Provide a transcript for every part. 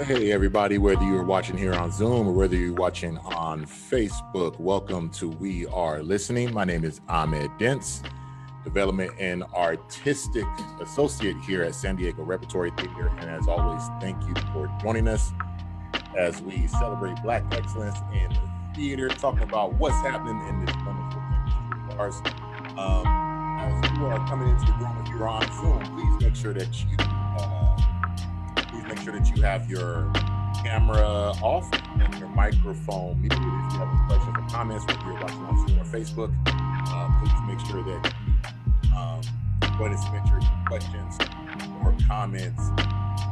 Hey everybody, whether you're watching here on Zoom or whether you're watching on Facebook, welcome to We Are Listening. My name is Ahmed Dents, Development and Artistic Associate here at San Diego Repertory Theater. And as always, thank you for joining us as we celebrate Black excellence in theater, talking about what's happening in this wonderful industry of ours. As you are coming into the room, if you're on Zoom, please make sure that you have your camera off and your microphone muted. If you have any questions or comments, whether you're watching on Zoom or Facebook, please make sure that you go ahead and submit your questions or comments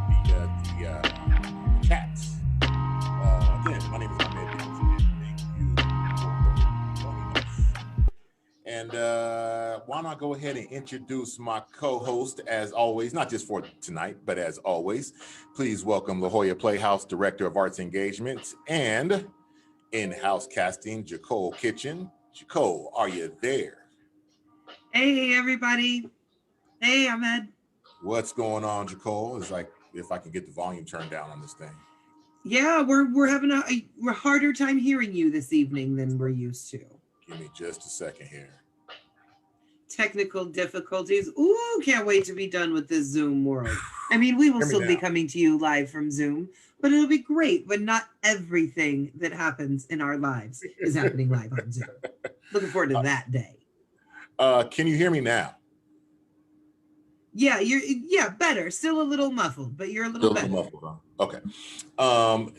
via the chats. Again, my name is Ahmed Dents, and thank you for joining us. And why not go ahead and introduce my co-host, as always, not just for tonight, but as always. Please welcome La Jolla Playhouse Director of Arts Engagement and in-house casting, Jacole Kitchen. Jacole, are you there? Hey, everybody. Hey, Ahmed. What's going on, Jacole? It's like if I can get the volume turned down on this thing. Yeah, we're having a harder time hearing you this evening than we're used to. Give me just a second here. Technical difficulties. Ooh, can't wait to be done with this Zoom world. I mean, we will still be coming to you live from Zoom, but it'll be great. But not everything that happens in our lives is happening live on Zoom. Looking forward to that day. Can you hear me now? Yeah, you're better. Still a little muffled, but you're a little better. Muffled, huh? Okay.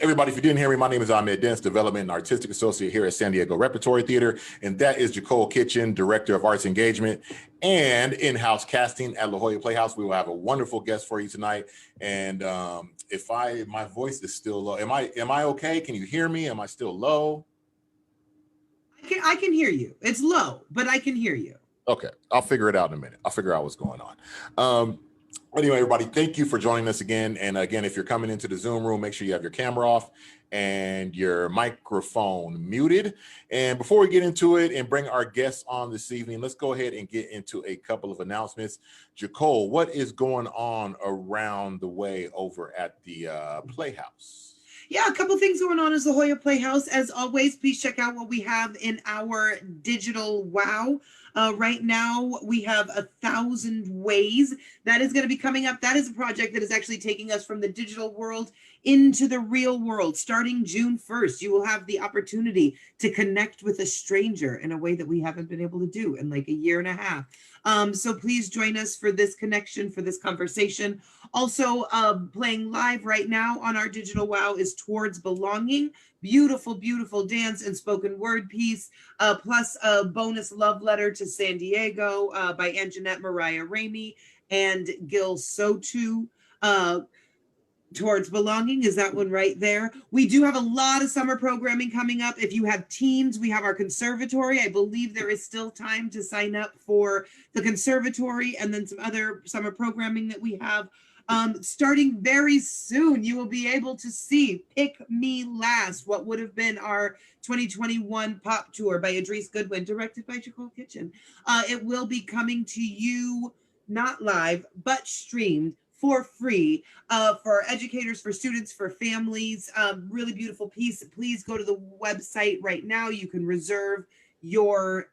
Everybody, if you didn't hear me, my name is Ahmed Dents, Development and Artistic Associate here at San Diego Repertory Theater, and that is Jacole Kitchen, Director of Arts Engagement and in-house casting at La Jolla Playhouse. We will have a wonderful guest for you tonight. And if my voice is still low, am I okay? Can you hear me? Am I still low? I can hear you. It's low, but I can hear you. Okay, I'll figure it out in a minute. I'll figure out what's going on. Anyway, everybody, thank you for joining us again. And again, if you're coming into the Zoom room, make sure you have your camera off and your microphone muted. And before we get into it and bring our guests on this evening, let's go ahead and get into a couple of announcements. Jacole, what is going on around the way over at the Playhouse? Yeah, a couple things going on as La Jolla Playhouse. As always, please check out what we have in our digital wow. Right now, we have 1,000 Ways. That is going to be coming up. That is a project that is actually taking us from the digital world into the real world. Starting June 1st, you will have the opportunity to connect with a stranger in a way that we haven't been able to do in like a year and a half. So please join us for this connection, for this conversation. Also, playing live right now on our digital wow is Towards Belonging. Beautiful, beautiful dance and spoken word piece, plus a bonus love letter to San Diego by Anjanette Mariah Ramey and Gil Sotu. Towards Belonging is that one right there. We do have a lot of summer programming coming up. If you have teens, we have our conservatory. I believe there is still time to sign up for the conservatory and then some other summer programming that we have. Starting very soon, you will be able to see Pick Me Last, what would have been our 2021 pop tour by Idris Goodwin, directed by Jacole Kitchen. It will be coming to you, not live, but streamed for free for educators, for students, for families. Really beautiful piece. Please go to the website right now. You can reserve your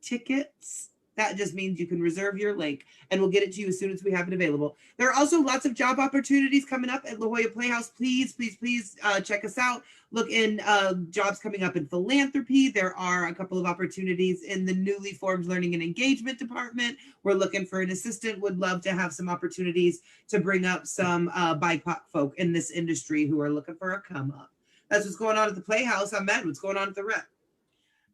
tickets. That just means you can reserve your link and we'll get it to you as soon as we have it available. There are also lots of job opportunities coming up at La Jolla Playhouse. Please, please, please check us out. Look in jobs coming up in philanthropy. There are a couple of opportunities in the newly formed Learning and Engagement Department. We're looking for an assistant. Would love to have some opportunities to bring up some BIPOC folk in this industry who are looking for a come up. That's what's going on at the Playhouse. I'm Matt. What's going on at the Rep?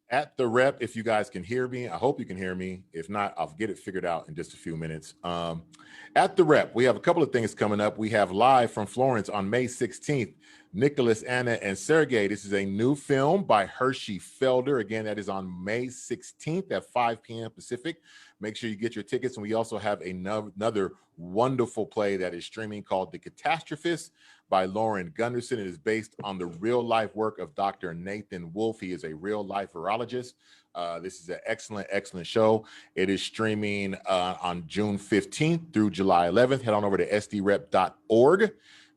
At the Rep, if you guys can hear me, I hope you can hear me. If not, I'll get it figured out in just a few minutes. At the Rep, we have a couple of things coming up. We have live from Florence on May 16th, Nicholas, Anna, and Sergey. This is a new film by Hershey Felder. Again, that is on May 16th at 5 p.m. Pacific. Make sure you get your tickets. And we also have another wonderful play that is streaming called The Catastrophist by Lauren Gunderson. It is based on the real life work of Dr. Nathan Wolfe. He is a real life virologist. This is an excellent, excellent show. It is streaming on June 15th through July 11th. Head on over to sdrep.org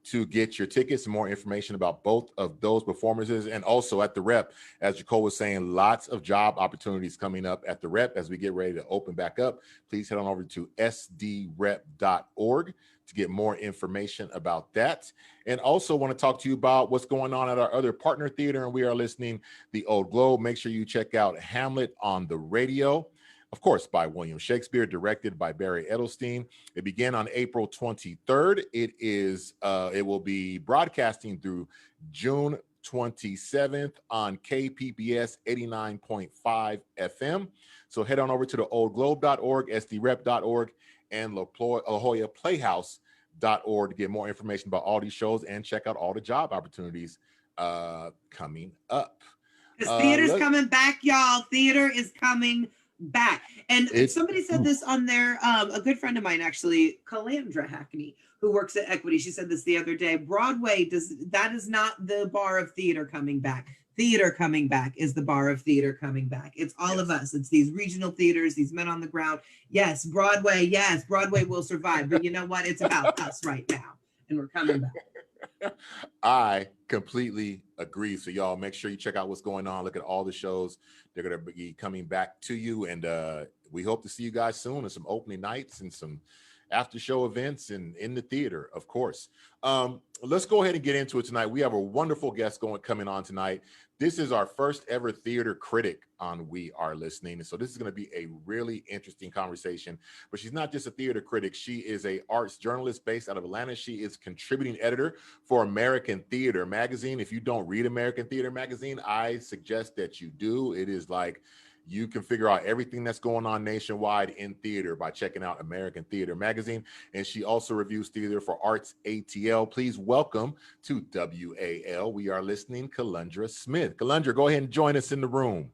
to get your tickets and more information about both of those performances. And also at the Rep, as Nicole was saying, lots of job opportunities coming up at the Rep as we get ready to open back up. Please head on over to sdrep.org to get more information about that. And also want to talk to you about what's going on at our other partner theater, and we are listening the Old Globe. Make sure you check out Hamlet on the Radio, of course, by William Shakespeare, directed by Barry Edelstein. It began on April 23rd. It will be broadcasting through June 27th on KPBS 89.5 FM. So head on over to the oldglobe.org, sdrep.org, and La Jolla Playhouse.org to get more information about all these shows and check out all the job opportunities coming up. Because theater's coming back, y'all. Theater is coming back. And somebody said this on there, a good friend of mine, actually, Kelundra Hackney, who works at Equity. She said this the other day. Broadway that is not the bar of theater coming back. Theater coming back is the bar of theater coming back. It's all of us. It's these regional theaters, these men on the ground. Yes, Broadway will survive. But you know what? It's about us right now. And we're coming back. I completely agree. So y'all make sure you check out what's going on. Look at all the shows. They're going to be coming back to you. And we hope to see you guys soon and some opening nights and some after show events and in the theater, of course. Let's go ahead and get into it tonight. We have a wonderful guest coming on tonight. This is our first ever theater critic on We Are Listening. So this is going to be a really interesting conversation, but she's not just a theater critic. She is a arts journalist based out of Atlanta. She is contributing editor for American Theater Magazine. If you don't read American Theater Magazine, I suggest that you do. It is like, you can figure out everything that's going on nationwide in theater by checking out American Theater Magazine. And she also reviews theater for Arts ATL. Please welcome to WAL, We Are Listening, Kelundra Smith. Kelundra, go ahead and join us in the room.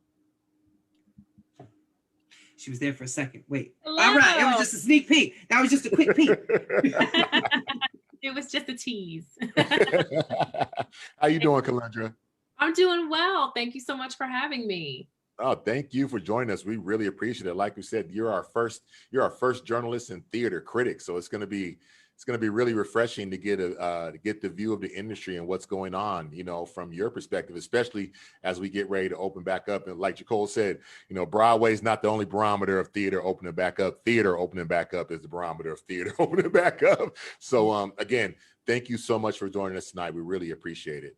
She was there for a second. Wait. Hello. All right. It was just a sneak peek. That was just a quick peek. It was just a tease. How you doing, Kelundra? I'm doing well. Thank you so much for having me. Oh, thank you for joining us. We really appreciate it. Like we said, you're our first journalist and theater critic. So it's going to be really refreshing to get the view of the industry and what's going on, from your perspective, especially as we get ready to open back up. And like Nicole said, Broadway is not the only barometer of theater opening back up. Theater opening back up is the barometer of theater opening back up. So again, thank you so much for joining us tonight. We really appreciate it.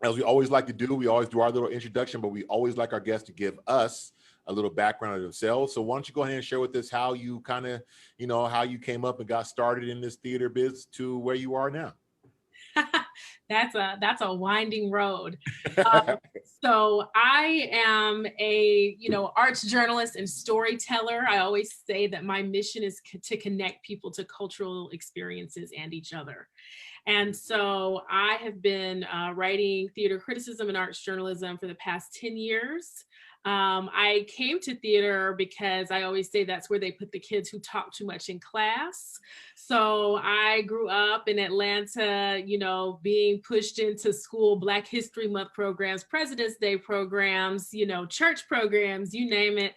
As we always like to do, we always do our little introduction, but we always like our guests to give us a little background of themselves. So why don't you go ahead and share with us how you how you came up and got started in this theater biz to where you are now? That's a winding road. So I am a, arts journalist and storyteller. I always say that my mission is to connect people to cultural experiences and each other. And so I have been writing theater criticism and arts journalism for the past 10 years. I came to theater because I always say that's where they put the kids who talk too much in class. So I grew up in Atlanta, being pushed into school, Black History Month programs, President's Day programs, church programs, you name it.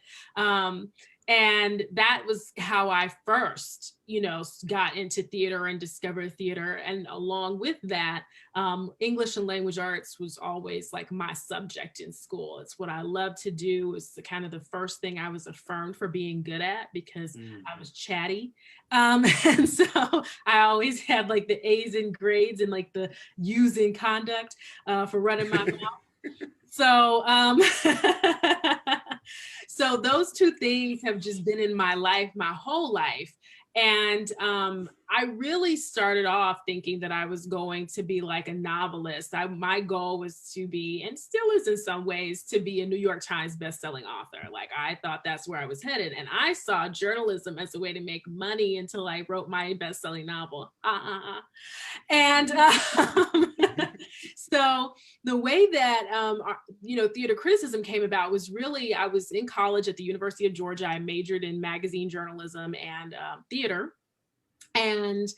And that was how I first, got into theater and discovered theater. And along with that, English and language arts was always like my subject in school. It's what I love to do. It's kind of the first thing I was affirmed for being good at because I was chatty. And so I always had like the A's in grades and like the U's in conduct for running my mouth. So, so those two things have just been in my life, my whole life. And I really started off thinking that I was going to be like a novelist. My goal was to be, and still is in some ways, to be a New York Times bestselling author. Like I thought that's where I was headed. And I saw journalism as a way to make money until I wrote my bestselling novel. And so the way that, theater criticism came about was really, I was in college at the University of Georgia. I majored in magazine journalism and theater. And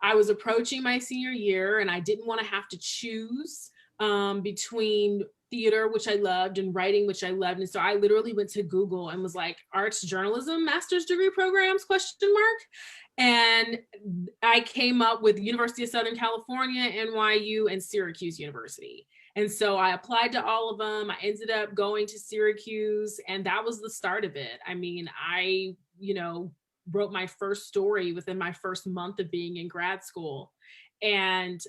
I was approaching my senior year and I didn't want to have to choose between theater, which I loved, and writing, which I loved. And so I literally went to Google and was like, arts journalism, master's degree programs, ? And I came up with University of Southern California, NYU, and Syracuse University. And so I applied to all of them. I ended up going to Syracuse, and that was the start of it. I mean, I, wrote my first story within my first month of being in grad school, and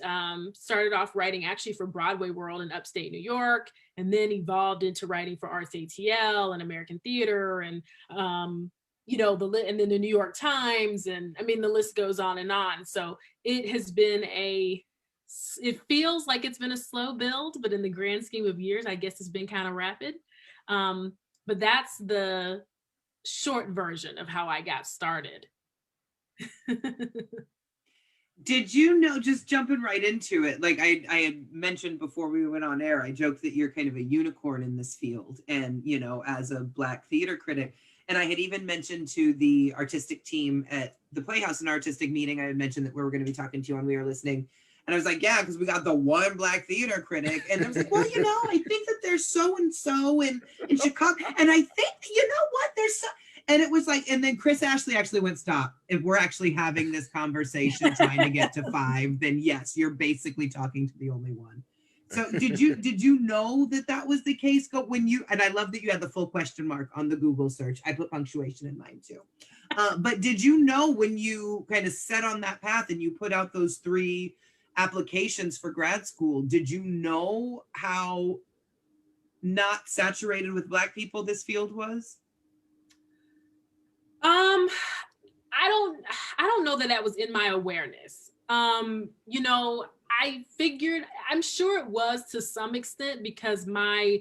started off writing actually for Broadway World in upstate New York, and then evolved into writing for Arts ATL and American Theater, and and then the New York Times, and I mean, the list goes on and on. So it has been it feels like it's been a slow build, but in the grand scheme of years, I guess it's been kind of rapid. But that's the short version of how I got started. Did you know, just jumping right into it, like I had mentioned before we went on air, I joked that you're kind of a unicorn in this field, and, as a Black theater critic. And I had even mentioned to the artistic team at the Playhouse, an artistic meeting, I had mentioned that we were going to be talking to you on We Are Listening. And I was like, yeah, because we got the one Black theater critic. And I was like, well, I think that there's so-and-so in Chicago. And I think, what, there's so... And it was like, and then Chris Ashley actually went, stop. If we're actually having this conversation trying to get to 5, then yes, you're basically talking to the only one. So did you know that was the case? And I love that you had the full question mark on the Google search. I put punctuation in mine too. But did you know when you kind of set on that path and you put out those 3 applications for grad school, did you know how not saturated with Black people this field was? I don't know that was in my awareness. I figured, I'm sure it was to some extent, because my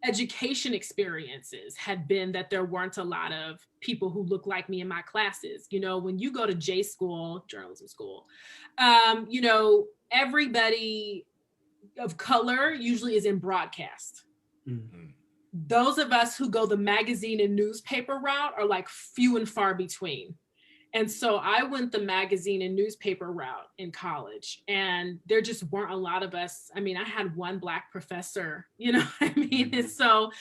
education experiences had been that there weren't a lot of people who look like me in my classes. When you go to J school, journalism school, everybody of color usually is in broadcast. Mm-hmm. Those of us who go the magazine and newspaper route are like few and far between. And so I went the magazine and newspaper route in college, and there just weren't a lot of us. I mean, I had one Black professor, what I mean? And so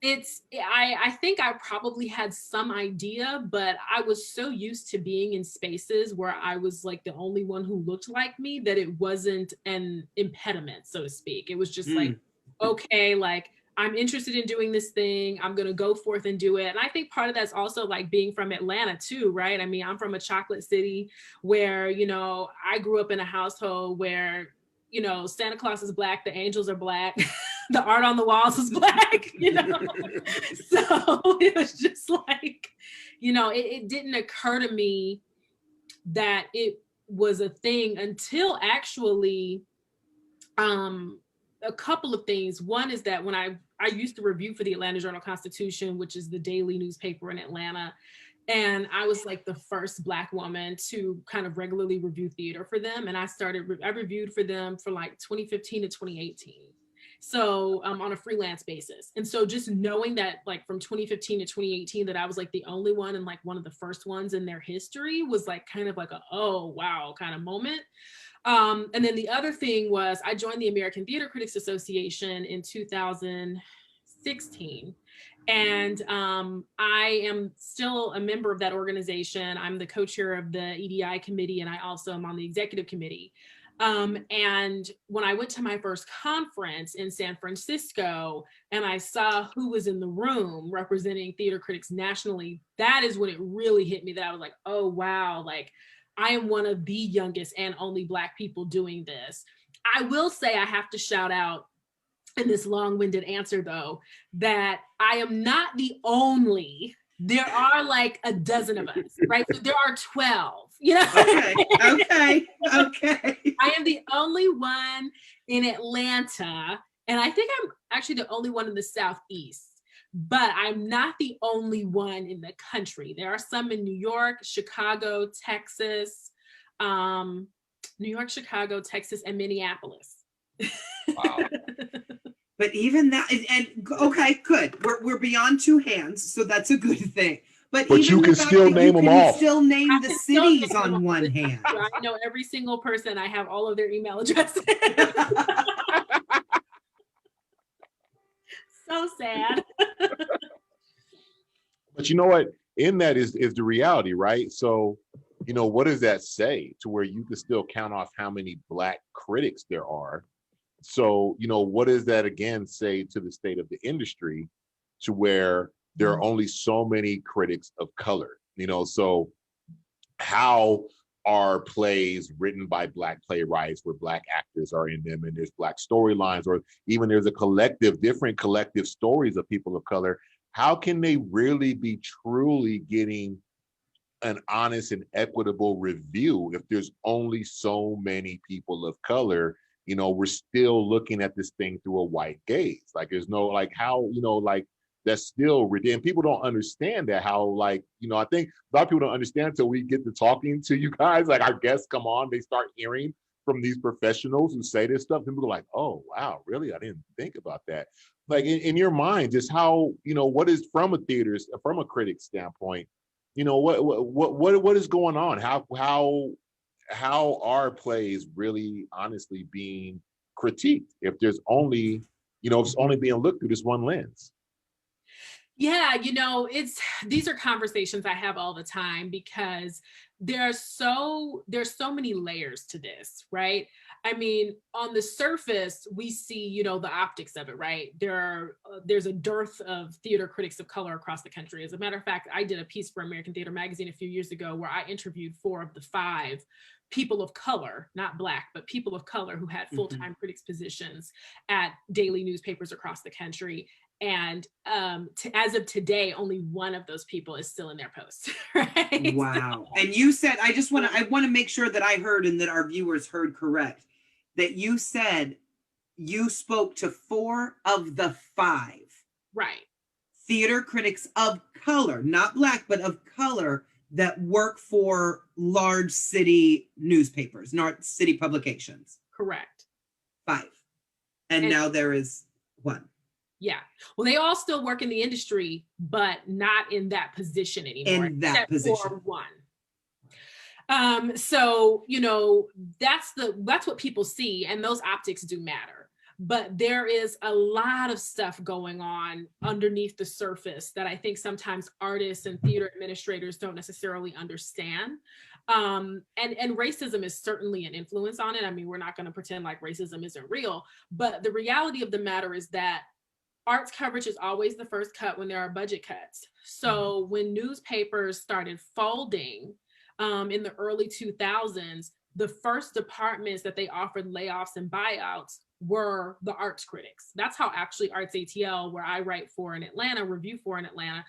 I think I probably had some idea, but I was so used to being in spaces where I was like the only one who looked like me that it wasn't an impediment, so to speak. It was just like, okay, like, I'm interested in doing this thing. I'm going to go forth and do it. And I think part of that's also like being from Atlanta too, right? I mean, I'm from a chocolate city where, I grew up in a household where, Santa Claus is Black, the angels are Black, the art on the walls is Black, So it was just like, it didn't occur to me that it was a thing until actually, a couple of things. One is that when I used to review for the Atlanta Journal-Constitution, which is the daily newspaper in Atlanta, and I was like the first Black woman to kind of regularly review theater for them. And I reviewed for them for like 2015 to 2018. So on a freelance basis. And so just knowing that like from 2015 to 2018, that I was like the only one and like one of the first ones in their history was like kind of like a, oh, wow, kind of moment. And then the other thing was I joined the American Theater Critics Association in 2016. And I am still a member of that organization. I'm the co-chair of the EDI committee, and I also am on the executive committee. And when I went to my first conference in San Francisco and I saw who was in the room representing theater critics nationally, that is when it really hit me that I was like, oh, wow, like, I am one of the youngest and only Black people doing this. I will say I have to shout out in this long-winded answer, though, that I am not the only. There are like a dozen of us, right? So there are 12, Okay. I am the only one in Atlanta, and I think I'm actually the only one in the Southeast. But I'm not the only one in the country. There are some in New York, Chicago, Texas, and Minneapolis. Wow. But even that, and okay, good. We're beyond 2 hands, so that's a good thing. But even you can still name them all. Still name the cities on one hand. I know every single person. I have all of their email addresses. So sad. But you know what? In that is the reality, right? So what does that say to where you can still count off how many Black critics there are? So, what does that again say to the state of the industry to where there are only so many critics of color? So how are plays written by Black playwrights where Black actors are in them and there's Black storylines, or even there's different collective stories of people of color? How can they really be truly getting an honest and equitable review if there's only so many people of color? We're still looking at this thing through a white gaze. Like there's no how, that's still ridiculous. And people don't understand that, how I think a lot of people don't understand until we get to talking to you guys, like our guests come on, they start hearing from these professionals who say this stuff, and people are like, oh wow, really? I didn't think about that. Like in your mind, just how, what is from a critic standpoint, what is going on? How are plays really honestly being critiqued if there's only, it's only being looked through this one lens? Yeah, these are conversations I have all the time because there's so many layers to this, right? I mean, on the surface, we see, the optics of it, right? There's a dearth of theater critics of color across the country. As a matter of fact, I did a piece for American Theater Magazine a few years ago where I interviewed 4 of the 5 people of color, not Black, but people of color who had full-time critics positions at daily newspapers across the country. And as of today, only one of those people is still in their post. Right? Wow. And you said, I want to make sure that I heard and that our viewers heard correct, that you said you spoke to 4 of the 5. Right. Theater critics of color, not Black, but of color, that work for large city newspapers, not city publications. Correct. 5. And now there is 1. Yeah. Well, they all still work in the industry, but not in that position anymore. In that position. For 1. So, that's what people see, and those optics do matter. But there is a lot of stuff going on underneath the surface that I think sometimes artists and theater administrators don't necessarily understand. And racism is certainly an influence on it. I mean, we're not going to pretend like racism isn't real, but the reality of the matter is that arts coverage is always the first cut when there are budget cuts. So when newspapers started folding in the early 2000s, the first departments that they offered layoffs and buyouts were the arts critics. That's how actually Arts ATL, where I write for in Atlanta, review for in Atlanta,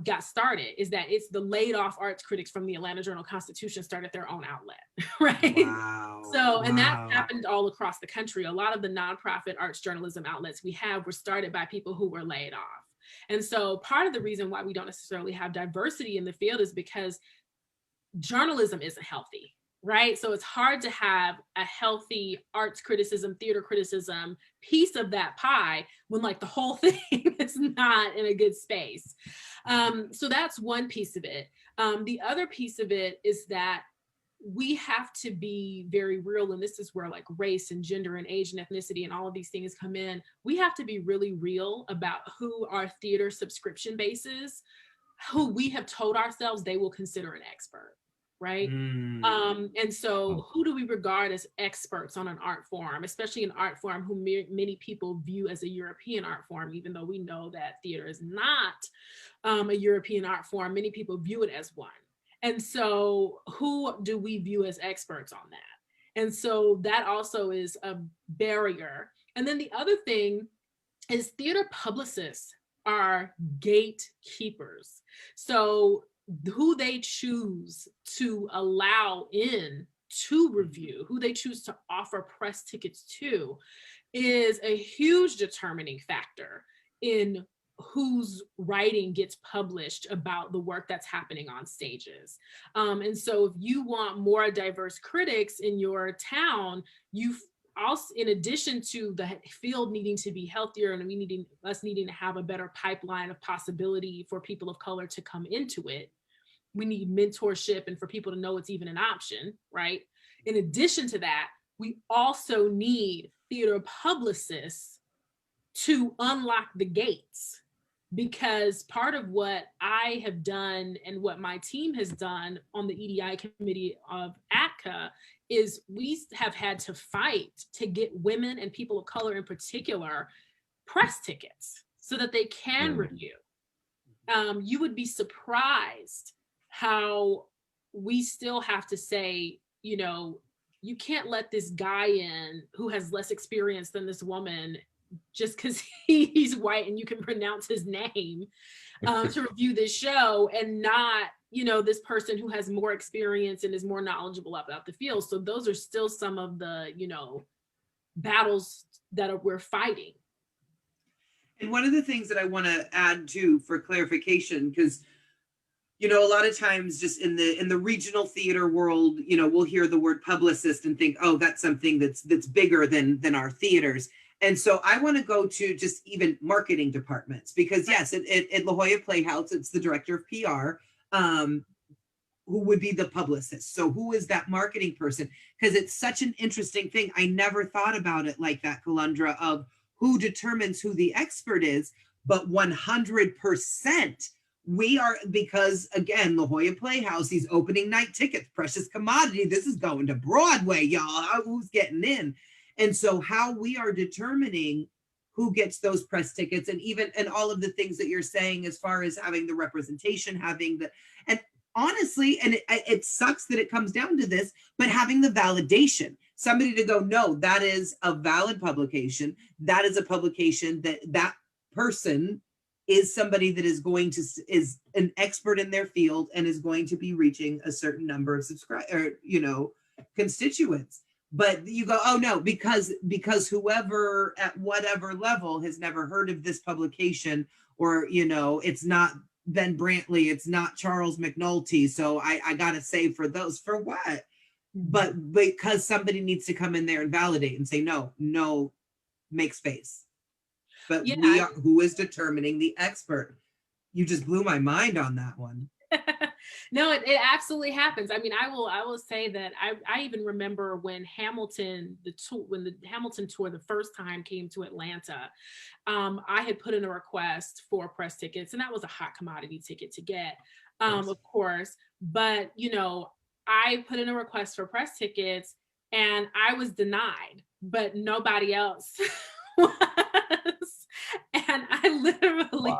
got started, is that it's the laid off arts critics from the Atlanta Journal-Constitution started their own outlet, right? Wow. So, and that happened all across the country. A lot of the nonprofit arts journalism outlets we have were started by people who were laid off. And so part of the reason why we don't necessarily have diversity in the field is because journalism isn't healthy. Right? So it's hard to have a healthy arts criticism, theater criticism piece of that pie when like the whole thing is not in a good space. So that's one piece of it. The other piece of it is that we have to be very real, and this is where like race and gender and age and ethnicity and all of these things come in. We have to be really real about who our theater subscription base is, who we have told ourselves they will consider an expert. Right? And so who do we regard as experts on an art form, especially an art form who many people view as a European art form, even though we know that theater is not a European art form, many people view it as one. And so who do we view as experts on that? And so that also is a barrier. And then the other thing is theater publicists are gatekeepers. So who they choose to allow in to review, who they choose to offer press tickets to, is a huge determining factor in whose writing gets published about the work that's happening on stages. And so if you want more diverse critics in your town, you also, in addition to the field needing to be healthier and us needing to have a better pipeline of possibility for people of color to come into it, we need mentorship and for people to know it's even an option, right? In addition to that, we also need theater publicists to unlock the gates because part of what I have done and what my team has done on the EDI committee of ATCA is we have had to fight to get women and people of color in particular press tickets so that they can review. You would be surprised how we still have to say, you know, you can't let this guy in who has less experience than this woman just because he's white and you can pronounce his name to review this show, and not, you know, this person who has more experience and is more knowledgeable about the field. So those are still some of the, you know, battles that we're fighting. And one of the things that I want to add to for clarification, because, you know, a lot of times just in the regional theater world, you know, we'll hear the word publicist and think, oh, that's something that's bigger than our theaters. And so I want to go to just even marketing departments, because yes, at La Jolla Playhouse, it's the director of PR, who would be the publicist. So who is that marketing person? Because it's such an interesting thing. I never thought about it like that, Kelundra, of who determines who the expert is, but 100% we are, because again, La Jolla Playhouse, these opening night tickets, precious commodity. This is going to Broadway, y'all. Who's getting in? And so how we are determining who gets those press tickets, and all of the things that you're saying as far as having the representation, and honestly, and it sucks that it comes down to this, but having the validation, somebody to go, no, that is a valid publication. That is a publication that person is somebody that is an expert in their field and is going to be reaching a certain number of constituents. But you go, oh no, because whoever at whatever level has never heard of this publication, or, you know, it's not Ben Brantley, it's not Charles McNulty, so I gotta say for those, for what? But because somebody needs to come in there and validate and say, no, make space. But yeah, who is determining the expert? You just blew my mind on that one. No, it absolutely happens. I mean, I will say that I even remember when Hamilton tour the first time came to Atlanta, I had put in a request for press tickets, and that was a hot commodity ticket to get, of course. But, you know, I put in a request for press tickets and I was denied, but nobody else was. And I literally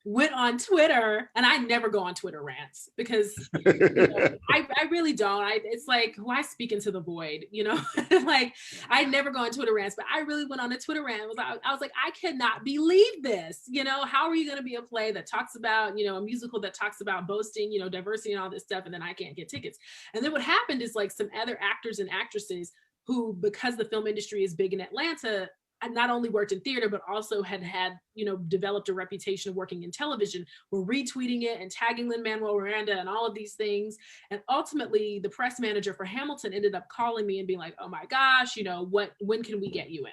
went on Twitter, and I never go on Twitter rants because you know, I really don't. It's like, why speak into the void, you know? Like, I never go on Twitter rants, but I really went on a Twitter rant. I was like, I cannot believe this. You know, how are you going to be a play that talks about, you know, a musical that talks about boasting, you know, diversity and all this stuff, and then I can't get tickets? And then what happened is, like, some other actors and actresses who, because the film industry is big in Atlanta, I not only worked in theater, but also had, you know, developed a reputation of working in television, were retweeting it and tagging Lin-Manuel Miranda and all of these things. And ultimately, the press manager for Hamilton ended up calling me and being like, oh my gosh, you know, when can we get you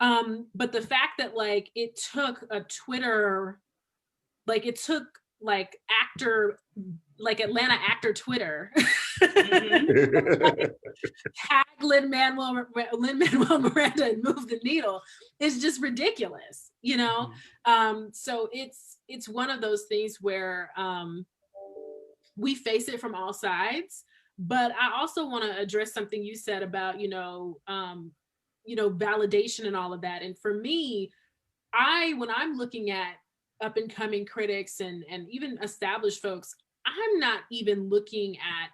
in? But the fact that, like, it took a Twitter, like, it took like Atlanta actor Twitter tag Lin-Manuel Miranda and move the needle is just ridiculous, you know? So it's one of those things where we face it from all sides. But I also want to address something you said about, you know, validation and all of that. And for me, when I'm looking at up and coming critics and even established folks, I'm not even looking at,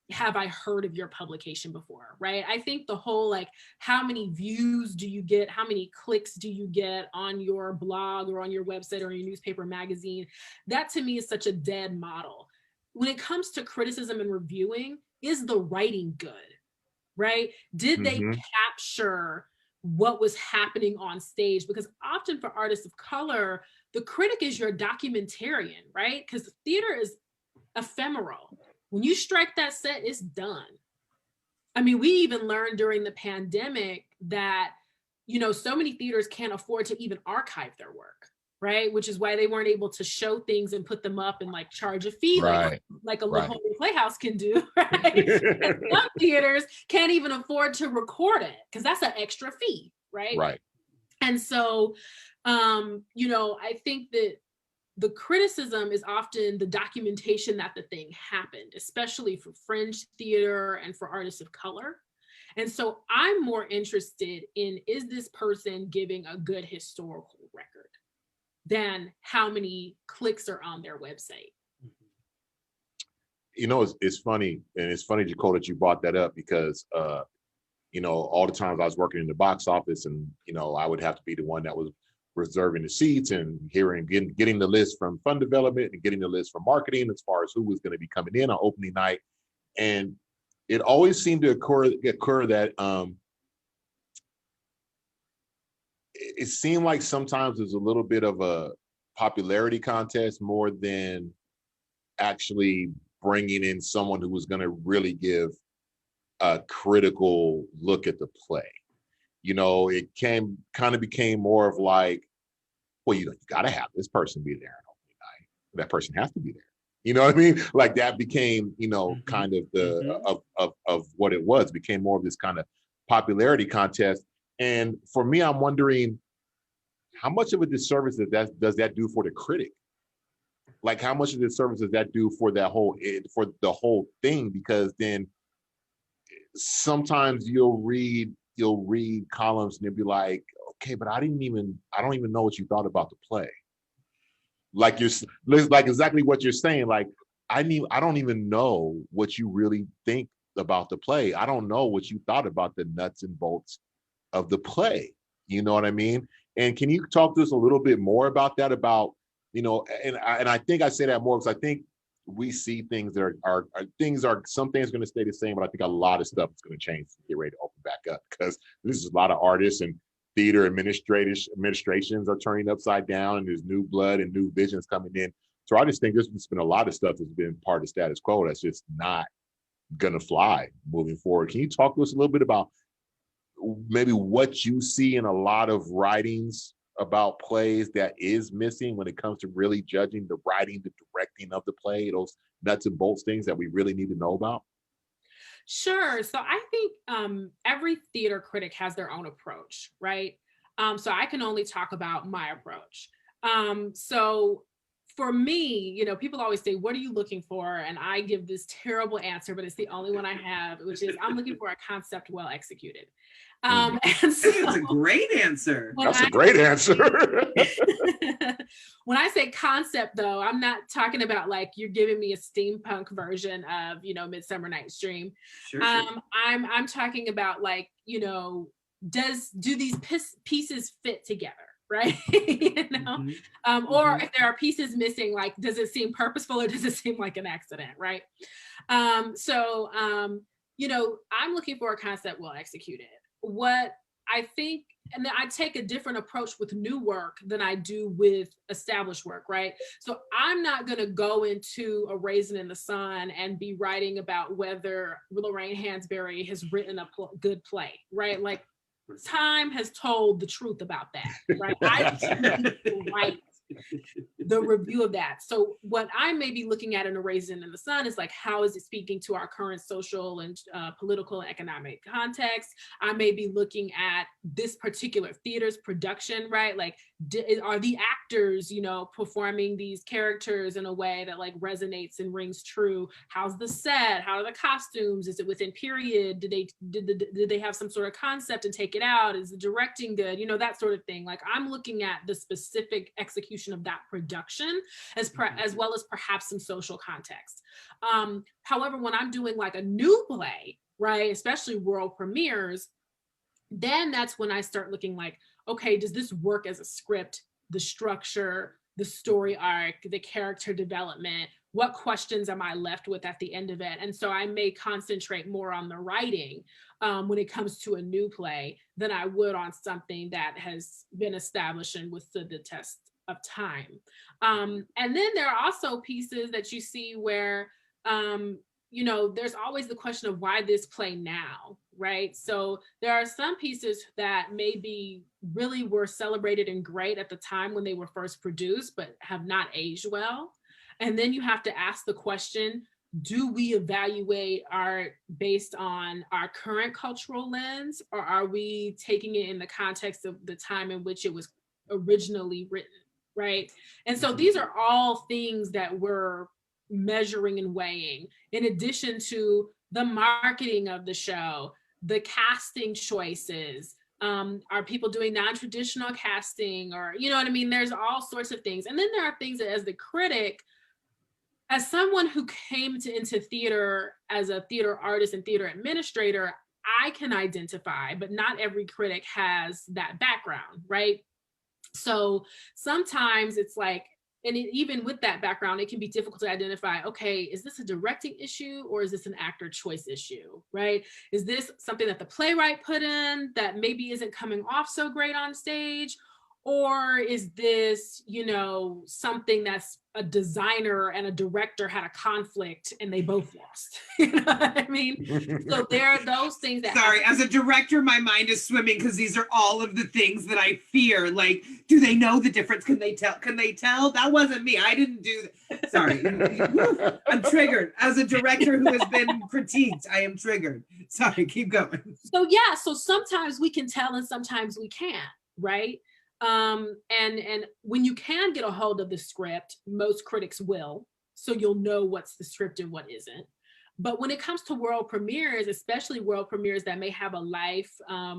have I heard of your publication before, right? I think the whole, like, how many views do you get? How many clicks do you get on your blog or on your website or your newspaper magazine? That to me is such a dead model. When it comes to criticism and reviewing, is the writing good, right? Did they capture what was happening on stage? Because often for artists of color, the critic is your documentarian, right? Because theater is ephemeral. When you strike that set, it's done. I mean, we even learned during the pandemic that, you know, so many theaters can't afford to even archive their work, right? Which is why they weren't able to show things and put them up and, like, charge a fee, like a local Playhouse can do, right? And some theaters can't even afford to record it because that's an extra fee, right? And so, I think that the criticism is often the documentation that the thing happened, especially for fringe theater and for artists of color. And so I'm more interested in, is this person giving a good historical record than how many clicks are on their website? It's funny, and it's funny, Nicole, that you brought that up because, all the times I was working in the box office, and I would have to be the one that was reserving the seats and getting the list from fund development and getting the list from marketing as far as who was going to be coming in on opening night. And it always seemed to occur that it seemed like sometimes there's a little bit of a popularity contest more than actually bringing in someone who was going to really give a critical look at the play. It became more of like, well, you got to have this person be there on opening night. That person has to be there. You know what I mean? Like that became, kind of the of what it was. It became more of this kind of popularity contest. And for me, I'm wondering how much of a disservice does that do for the critic? Like how much of a disservice does that do for the whole thing? Because then sometimes you'll read columns and it'll be like, okay, but I don't even know what you thought about the play. Like exactly what you're saying. Like, I don't even know what you really think about the play. I don't know what you thought about the nuts and bolts of the play. You know what I mean? And can you talk to us a little bit more about that? About, and I think I say that more because I think we see things that some things are going to stay the same, but I think a lot of stuff is going to change to get ready to open back up, because this is a lot of artists and theater administrations are turning upside down, and there's new blood and new visions coming in. So I just think there's been a lot of stuff that's been part of status quo that's just not going to fly moving forward. Can you talk to us a little bit about maybe what you see in a lot of writings about plays that is missing when it comes to really judging the writing, the directing of the play, those nuts and bolts things that we really need to know about? Sure. So I think every theater critic has their own approach, right? So I can only talk about my approach. So for me, people always say, what are you looking for? And I give this terrible answer, but it's the only one I have, which is I'm looking for a concept well executed. And so, it's a great answer. That's a great answer. When I say concept, though, I'm not talking about like you're giving me a steampunk version of, Midsummer Night's Dream. Sure. I'm talking about like, do these pieces fit together? Right. Or if there are pieces missing, like, does it seem purposeful or does it seem like an accident? Right. I'm looking for a concept well executed. What I think, and then I take a different approach with new work than I do with established work, right? So I'm not going to go into A Raisin in the Sun and be writing about whether Lorraine Hansberry has written a good play, right? Like, time has told the truth about that, right? I just write the review of that. So what I may be looking at in A Raisin in the Sun is like, how is it speaking to our current social and political and economic context? I may be looking at this particular theater's production, right? Like, are the actors, performing these characters in a way that like resonates and rings true? How's the set? How are the costumes? Is it within period? Did they have some sort of concept and take it out? Is the directing good? That sort of thing. Like, I'm looking at the specific execution of that production as well as perhaps some social context. However, when I'm doing like a new play, right, especially world premieres, then that's when I start looking like, okay, does this work as a script? The structure, the story arc, the character development, what questions am I left with at the end of it? And so I may concentrate more on the writing when it comes to a new play than I would on something that has been established and withstood the test of time. And then there are also pieces that you see where, there's always the question of why this play now, right? So there are some pieces that maybe really were celebrated and great at the time when they were first produced, but have not aged well. And then you have to ask the question, do we evaluate art based on our current cultural lens, or are we taking it in the context of the time in which it was originally written, right? And so these are all things that we're measuring and weighing, in addition to the marketing of the show, the casting choices. Are people doing non-traditional casting, or, you know what I mean? There's all sorts of things. And then there are things that, as the critic, as someone who came into theater as a theater artist and theater administrator, I can identify, but not every critic has that background, right? So sometimes it's like, and even with that background, it can be difficult to identify, okay, is this a directing issue or is this an actor choice issue, right? Is this something that the playwright put in that maybe isn't coming off so great on stage? Or is this, you know, something that's a designer and a director had a conflict and they both lost? You know what I mean? So there are those things that Sorry, as a director, my mind is swimming because these are all of the things that I fear. Like, do they know the difference? Can they tell? Can they tell? That wasn't me. I didn't do that. Sorry. I'm triggered. As a director who has been critiqued, I am triggered. Sorry, keep going. So yeah, so sometimes we can tell and sometimes we can't, right? And when you can get a hold of the script, most critics will, so you'll know what's the script and what isn't. But when it comes to world premieres, especially world premieres that may have a life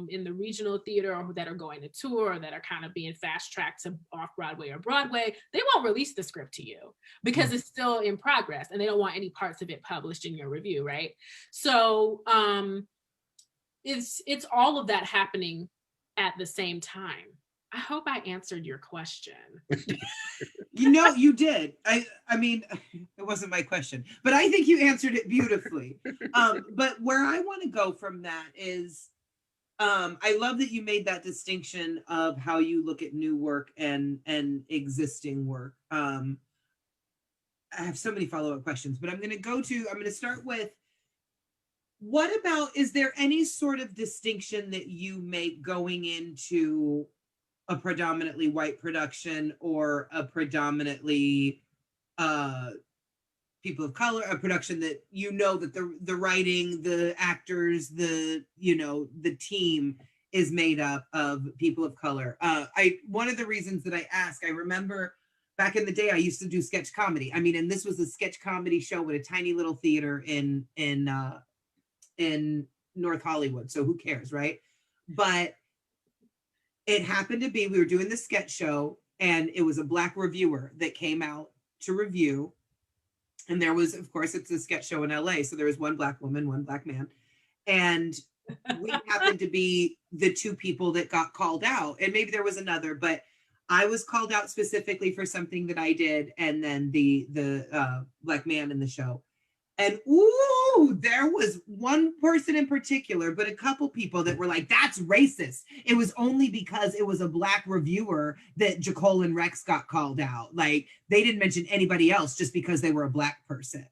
in the regional theater, or that are going to tour, or that are kind of being fast tracked to off Broadway or Broadway, they won't release the script to you because it's still in progress and they don't want any parts of it published in your review, right? So it's all of that happening at the same time. I hope I answered your question. You know, you did. I mean, it wasn't my question, but I think you answered it beautifully. But where I want to go from that is, I love that you made that distinction of how you look at new work and existing work. I have so many follow-up questions, but I'm going to start with, what about, is there any sort of distinction that you make going into a predominantly white production or a predominantly people of color, a production that, you know, that the writing, the actors, the, you know, the team is made up of people of color? One of the reasons that I ask, I remember back in the day, I used to do sketch comedy. I mean, and this was a sketch comedy show with a tiny little theater in North Hollywood. So who cares, right? But it happened to be, we were doing the sketch show and it was a Black reviewer that came out to review. And there was, of course, it's a sketch show in LA. So there was one Black woman, one Black man. And we happened to be the two people that got called out. And maybe there was another, but I was called out specifically for something that I did. And then the Black man in the show. And ooh, there was one person in particular, but a couple people that were like, that's racist. It was only because it was a Black reviewer that Jacole and Rex got called out. Like, they didn't mention anybody else just because they were a Black person.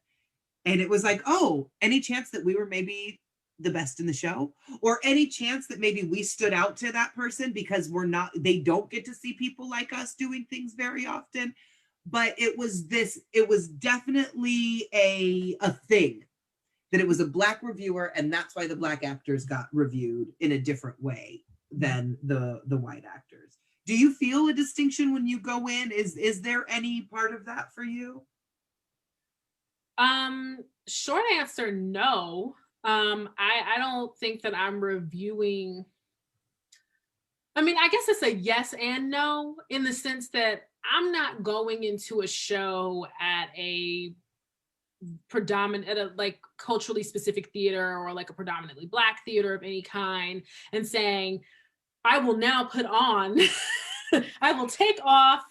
And it was like, oh, any chance that we were maybe the best in the show? Or any chance that maybe we stood out to that person because they don't get to see people like us doing things very often. But it was definitely a thing that it was a Black reviewer, and that's why the Black actors got reviewed in a different way than the white actors. Do you feel a distinction when you go in? Is there any part of that for you? Short answer, no. I don't think that I'm reviewing. I mean, I guess it's a yes and no, in the sense that I'm not going into a show at a like culturally specific theater, or like a predominantly Black theater of any kind, and saying, I will now put on, I will take off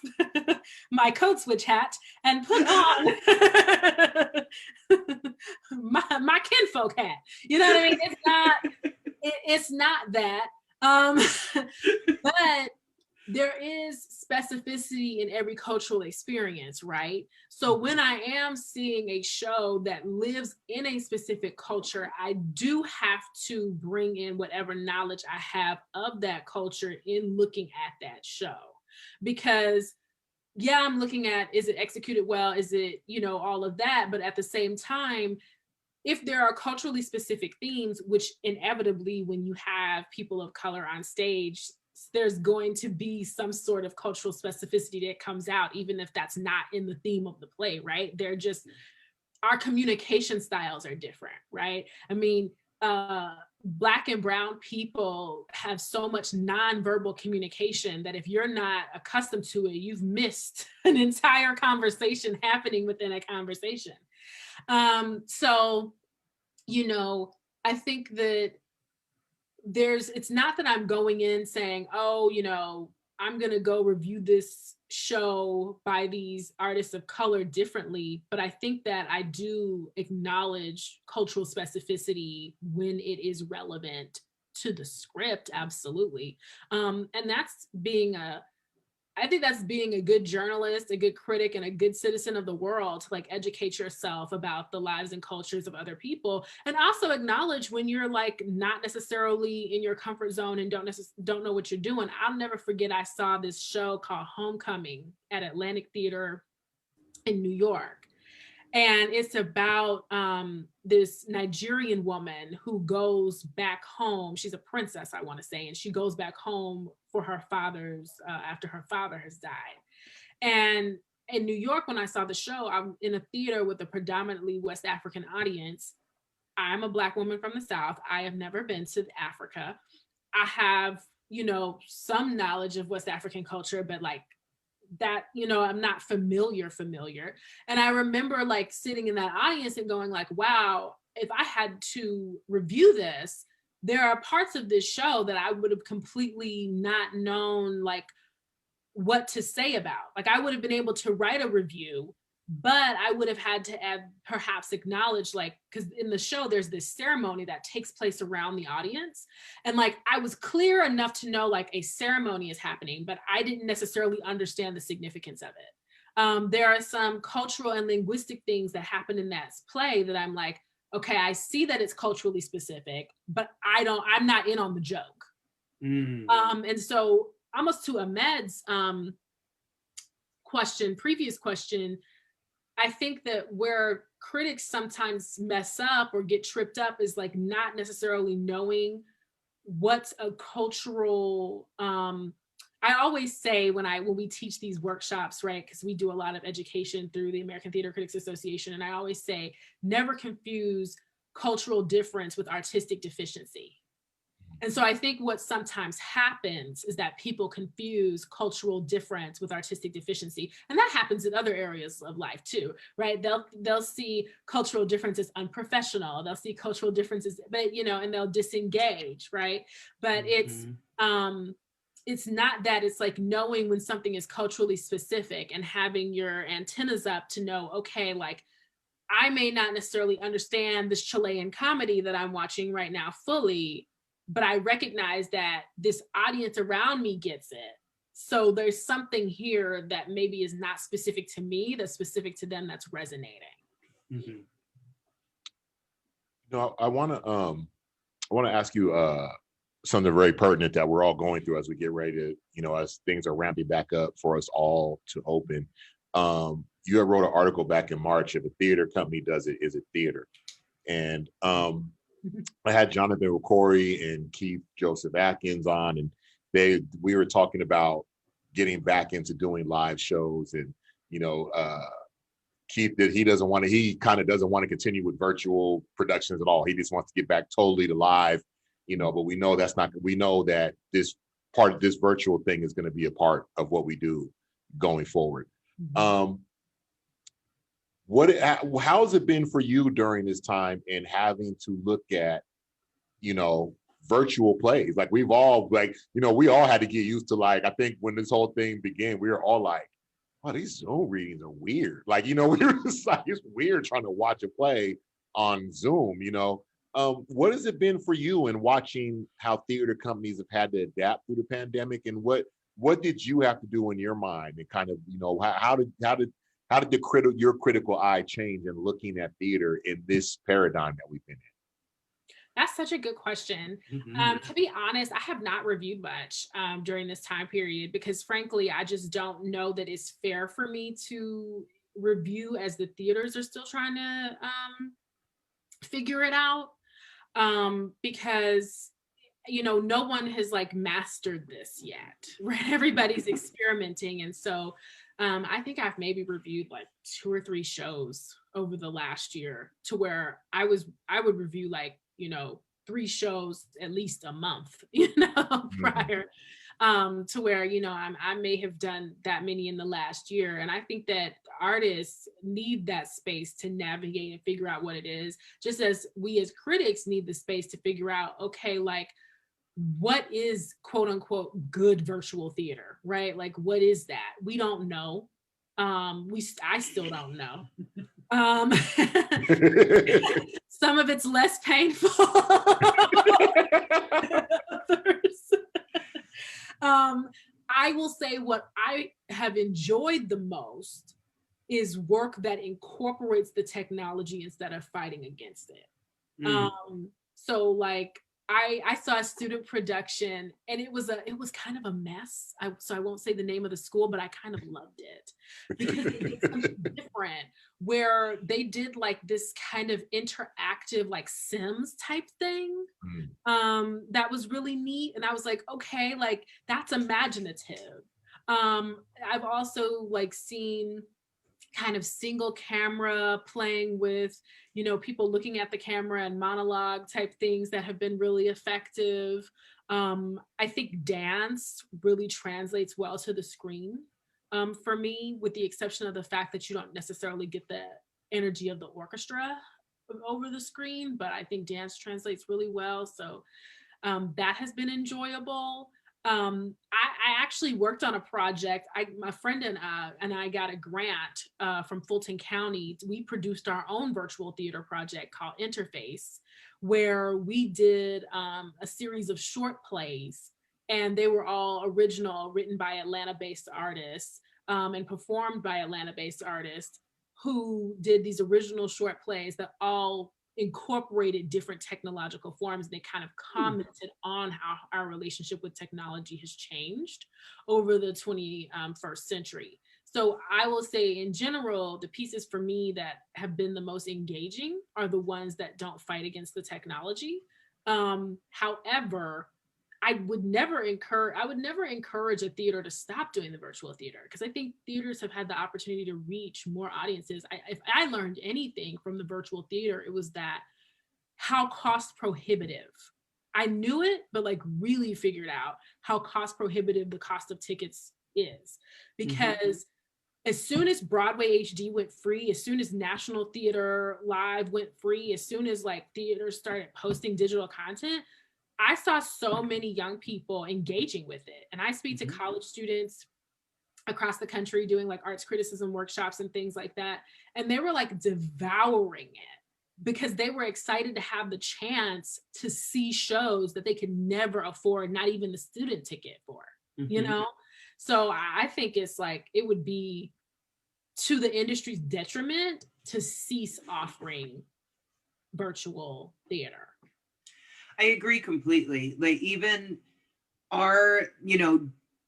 my code switch hat and put on my kinfolk hat. You know what I mean? It's not that. But there is specificity in every cultural experience, right? So when I am seeing a show that lives in a specific culture, I do have to bring in whatever knowledge I have of that culture in looking at that show. Because yeah, I'm looking at, is it executed well? Is it, all of that? But at the same time, if there are culturally specific themes, which inevitably, when you have people of color on stage, there's going to be some sort of cultural specificity that comes out, even if that's not in the theme of the play, right? They're just, our communication styles are different, right? I mean, Black and brown people have so much nonverbal communication that if you're not accustomed to it, you've missed an entire conversation happening within a conversation. So, I think that it's not that I'm going in saying, oh, I'm going to go review this show by these artists of color differently, but I think that I do acknowledge cultural specificity when it is relevant to the script. Absolutely. And I think that's being a good journalist, a good critic, and a good citizen of the world, to like educate yourself about the lives and cultures of other people, and also acknowledge when you're like not necessarily in your comfort zone and don't know what you're doing. I'll never forget, I saw this show called Homecoming at Atlantic Theater in New York. And it's about this Nigerian woman who goes back home. She's a princess, I want to say, and she goes back home for her after her father has died. And in New York, when I saw the show, I'm in a theater with a predominantly West African audience. I'm a Black woman from the South. I have never been to Africa. I have, some knowledge of West African culture, but like that, I'm not familiar. And I remember like sitting in that audience and going like, wow, if I had to review this, there are parts of this show that I would have completely not known like what to say about. Like I would have been able to write a review, but I would have had to perhaps acknowledge, like, because in the show there's this ceremony that takes place around the audience, and like I was clear enough to know like a ceremony is happening, but I didn't necessarily understand the significance of it. There are some cultural and linguistic things that happen in that play that I'm like, okay, I see that it's culturally specific, but I'm not in on the joke. And so almost to Ahmed's previous question, I think that where critics sometimes mess up or get tripped up is like not necessarily knowing what's a cultural, I always say when we teach these workshops, right, because we do a lot of education through the American Theater Critics Association, and I always say, never confuse cultural difference with artistic deficiency. And so I think what sometimes happens is that people confuse cultural difference with artistic deficiency. And that happens in other areas of life too, right? They'll see cultural differences unprofessional. They'll see cultural differences, but and they'll disengage, right? But it's not that. It's like knowing when something is culturally specific and having your antennas up to know, okay, like I may not necessarily understand this Chilean comedy that I'm watching right now fully, but I recognize that this audience around me gets it. So there's something here that maybe is not specific to me, that's specific to them, that's resonating. I want to ask you something very pertinent that we're all going through as we get ready to, as things are ramping back up for us all to open. You had wrote an article back in March, if a theater company does it, is it theater? And I had Jonathan Ricori and Keith Joseph Atkins on, and we were talking about getting back into doing live shows, and Keith he kind of doesn't want to continue with virtual productions at all. He just wants to get back totally to live, but we know that this part of this virtual thing is going to be a part of what we do going forward. How's it been for you during this time and having to look at, virtual plays? Like we've all we all had to get used to, like, I think when this whole thing began, we were all like, oh, these Zoom readings are weird. Like, we were just like, it's weird trying to watch a play on Zoom, What has it been for you in watching how theater companies have had to adapt through the pandemic, and what did you have to do in your mind, and kind of, how did your critical eye change in looking at theater in this paradigm that we've been in? That's such a good question. To be honest, I have not reviewed much during this time period because, frankly, I just don't know that it's fair for me to review as the theaters are still trying to figure it out. Because no one has like mastered this yet, right? Everybody's experimenting. And so I think I've maybe reviewed like 2 or 3 shows over the last year, to where I would review like, 3 shows at least a month, prior to where, I may have done that many in the last year. And I think that artists need that space to navigate and figure out what it is, just as we as critics need the space to figure out, okay, like, what is quote unquote good virtual theater, right? Like, what is that? We don't know. I still don't know. Some of it's less painful. I will say what I have enjoyed the most is work that incorporates the technology instead of fighting against it. So like I saw a student production, and it was kind of a mess. So I won't say the name of the school, but I kind of loved it because it did something different, where they did like this kind of interactive, like Sims type thing. That was really neat. And I was like, okay, like that's imaginative. I've also like seen kind of single camera playing with, people looking at the camera and monologue type things that have been really effective. I think dance really translates well to the screen for me, with the exception of the fact that you don't necessarily get the energy of the orchestra over the screen, but I think dance translates really well. So that has been enjoyable. I actually worked on a project. My friend and I got a grant from Fulton County. We produced our own virtual theater project called Interface, where we did a series of short plays, and they were all original, written by Atlanta-based artists and performed by Atlanta-based artists who did these original short plays that all incorporated different technological forms. They kind of commented on how our relationship with technology has changed over the 21st century. So I will say, in general, the pieces for me that have been the most engaging are the ones that don't fight against the technology. However, I would never encourage a theater to stop doing the virtual theater, because I think theaters have had the opportunity to reach more audiences. If I learned anything from the virtual theater, it was that how cost prohibitive. I knew it, but like really figured out how cost prohibitive the cost of tickets is. Because as soon as Broadway HD went free, as soon as National Theater Live went free, as soon as like theaters started posting digital content, I saw so many young people engaging with it. And I speak to college students across the country doing like arts criticism workshops and things like that. And they were like devouring it because they were excited to have the chance to see shows that they could never afford, not even the student ticket for, So I think it's like, it would be to the industry's detriment to cease offering virtual theater. I agree completely. Like, even our,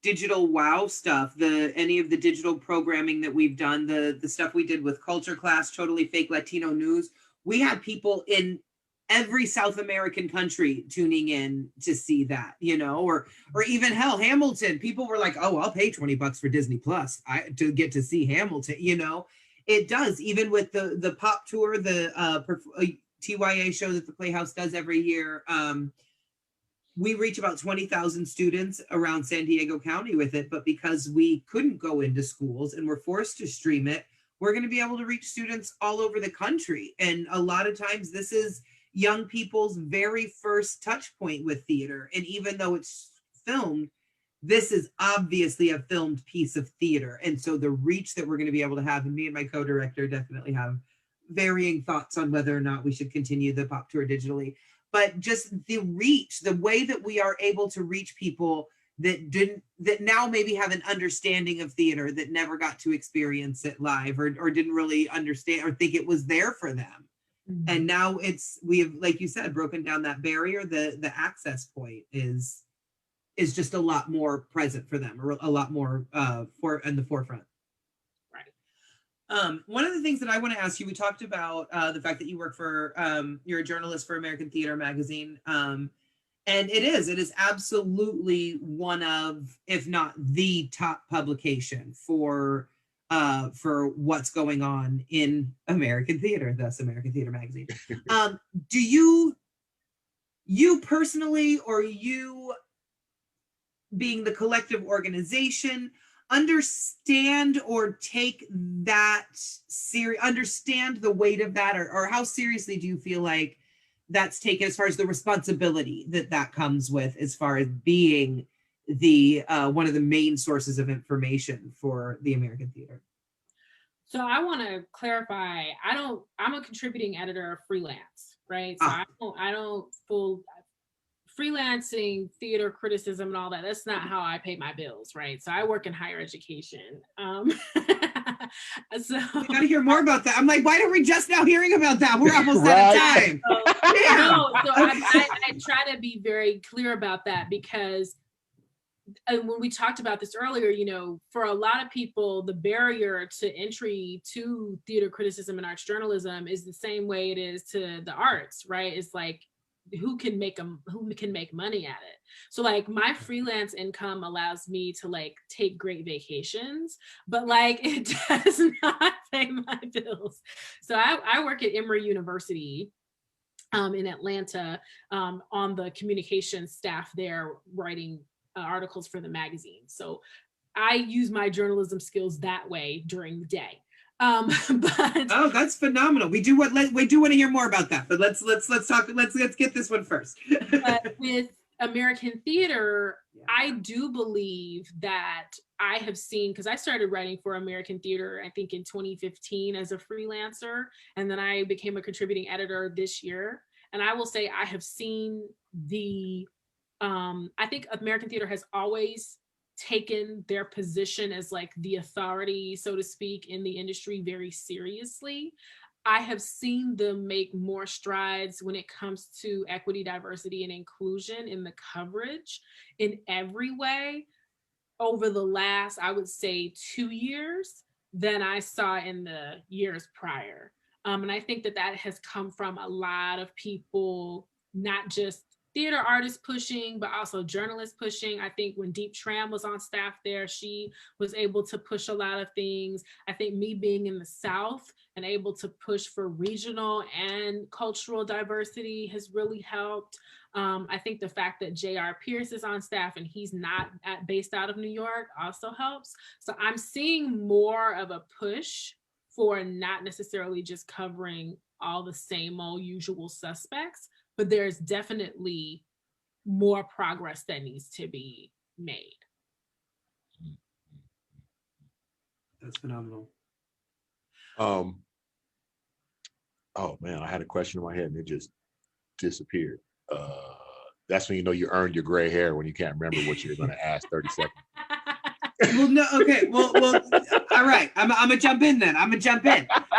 digital wow stuff, any of the digital programming that we've done, the stuff we did with Culture Class, Totally Fake Latino News, we had people in every South American country tuning in to see that, or even hell, Hamilton. People were like, oh, I'll pay $20 for Disney Plus to get to see Hamilton. It does, even with the pop tour, the TYA show that the Playhouse does every year. We reach about 20,000 students around San Diego County with it, but because we couldn't go into schools and we're forced to stream it, we're going to be able to reach students all over the country. And a lot of times this is young people's very first touch point with theater. And even though it's filmed, this is obviously a filmed piece of theater. And so the reach that we're going to be able to have, and me and my co-director definitely have varying thoughts on whether or not we should continue the pop tour digitally, but just the reach, the way that we are able to reach people that now maybe have an understanding of theater that never got to experience it live or didn't really understand or think it was there for them. And now we have, like you said, broken down that barrier. The access point is just a lot more present for them, or a lot more in the forefront. Right. One of the things that I want to ask you, we talked about the fact that you work for, you're a journalist for American Theater Magazine. And it is absolutely one of, if not the top publication for what's going on in American theater, thus American Theater Magazine. Do you personally, or you being the collective organization, understand or take that understand the weight of that, or how seriously do you feel like that's taken, as far as the responsibility that comes with, as far as being the one of the main sources of information for the American theater? So I want to clarify, I'm a contributing editor freelance, right? So I don't full freelancing theater criticism and all that. That's not how I pay my bills, right? So I work in higher education. So we got to hear more about that. I'm like, why are we just now hearing about that? We're almost out of time. I try to be very clear about that, because when we talked about this earlier, for a lot of people, the barrier to entry to theater criticism and arts journalism is the same way it is to the arts, right? It's like, who can make money at it? So like, my freelance income allows me to like take great vacations, but like, it does not pay my bills. So I work at Emory University in Atlanta on the communications staff there, writing articles for the magazine. So I use my journalism skills that way during the day. But oh, that's phenomenal. We do want to hear more about that, but let's talk. Let's get this one first. But with American theater, I do believe that I have seen, because I started writing for American theater, I think in 2015 as a freelancer, and then I became a contributing editor this year. And I will say I have seen I think American theater has always taken their position as like the authority, so to speak, in the industry very seriously. I have seen them make more strides when it comes to equity, diversity, and inclusion in the coverage in every way over the last, I would say, 2 years than I saw in the years prior. And I think that has come from a lot of people, not just theater artists pushing, but also journalists pushing. I think when Deep Tram was on staff there, she was able to push a lot of things. I think me being in the South and able to push for regional and cultural diversity has really helped. I think the fact that J.R. Pierce is on staff and he's not based out of New York also helps. So I'm seeing more of a push for not necessarily just covering all the same old usual suspects, but there's definitely more progress that needs to be made. That's phenomenal. Oh man, I had a question in my head and it just disappeared. That's when you know you earned your gray hair, when you can't remember what you were going to ask 30 seconds. Well, no, okay. Well, all right. I'm gonna jump in then.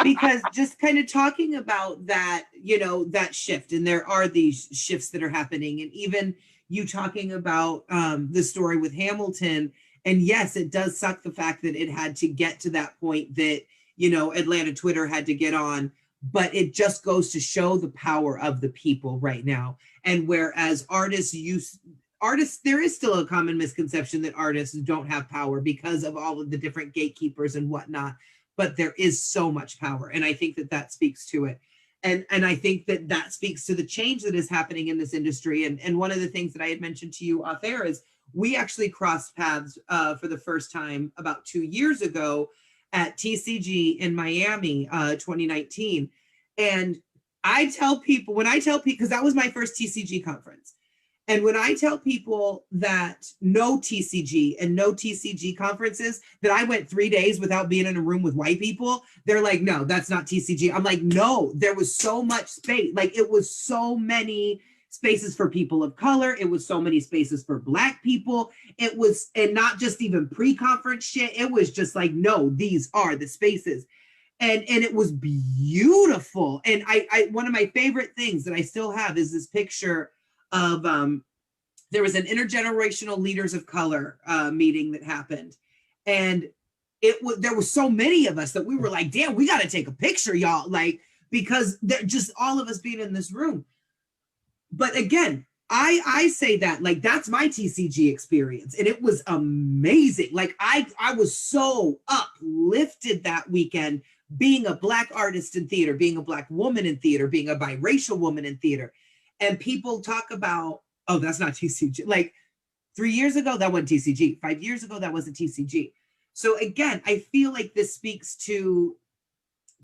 Because just kind of talking about that, that shift, and there are these shifts that are happening, and even you talking about the story with Hamilton, and yes, it does suck the fact that it had to get to that point that Atlanta Twitter had to get on, but it just goes to show the power of the people right now. And whereas artists, there is still a common misconception that artists don't have power because of all of the different gatekeepers and whatnot, but there is so much power. And I think that speaks to it. And I think that speaks to the change that is happening in this industry. And one of the things that I had mentioned to you off air is we actually crossed paths for the first time about 2 years ago at TCG in Miami, 2019. And I tell people, because that was my first TCG conference. And when I tell people that no TCG conferences, that I went 3 days without being in a room with white people, they're like, no, that's not TCG. I'm like, no, there was so much space. Like, it was so many spaces for people of color. It was so many spaces for Black people. It was, and not just even pre-conference shit. It was just like, no, these are the spaces. and it was beautiful. And I one of my favorite things that I still have is this picture of there was an intergenerational leaders of color meeting that happened, and there were so many of us that we were like, damn, we got to take a picture, y'all, like, because they're just all of us being in this room. But again, I say that like that's my TCG experience, and it was amazing. Like I was so uplifted that weekend, being a Black artist in theater, being a Black woman in theater, being a biracial woman in theater. And people talk about, oh, that's not TCG. Like 3 years ago, that wasn't TCG. 5 years ago, that wasn't TCG. So again, I feel like this speaks to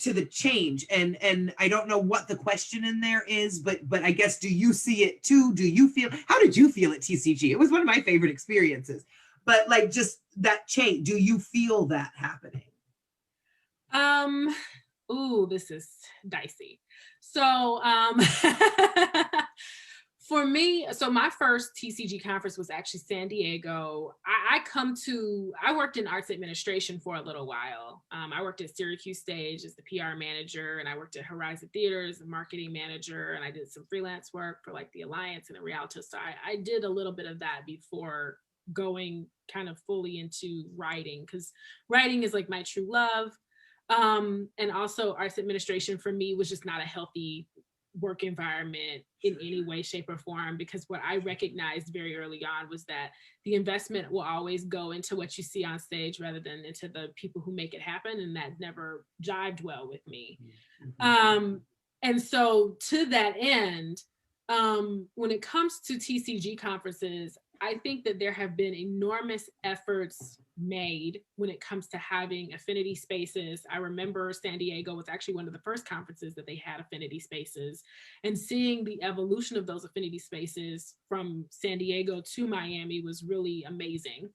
the change, and I don't know what the question in there is, but I guess, do you see it too? Do you feel, how did you feel at TCG? It was one of my favorite experiences, but like just that change, do you feel that happening? Ooh, this is dicey. So for me, so my first TCG conference was actually San Diego. I worked in arts administration for a little while. I worked at Syracuse Stage as the PR manager, and I worked at Horizon Theater as the marketing manager, and I did some freelance work for like the Alliance and the Rialto. So I did a little bit of that before going kind of fully into writing, because writing is like my true love. And also arts administration for me was just not a healthy work environment in any way, shape, or form, because what I recognized very early on was that the investment will always go into what you see on stage rather than into the people who make it happen, and that never jived well with me. And so to that end, when it comes to TCG conferences, I think that there have been enormous efforts made when it comes to having affinity spaces. I remember San Diego was actually one of the first conferences that they had affinity spaces, and seeing the evolution of those affinity spaces from San Diego to Miami was really amazing.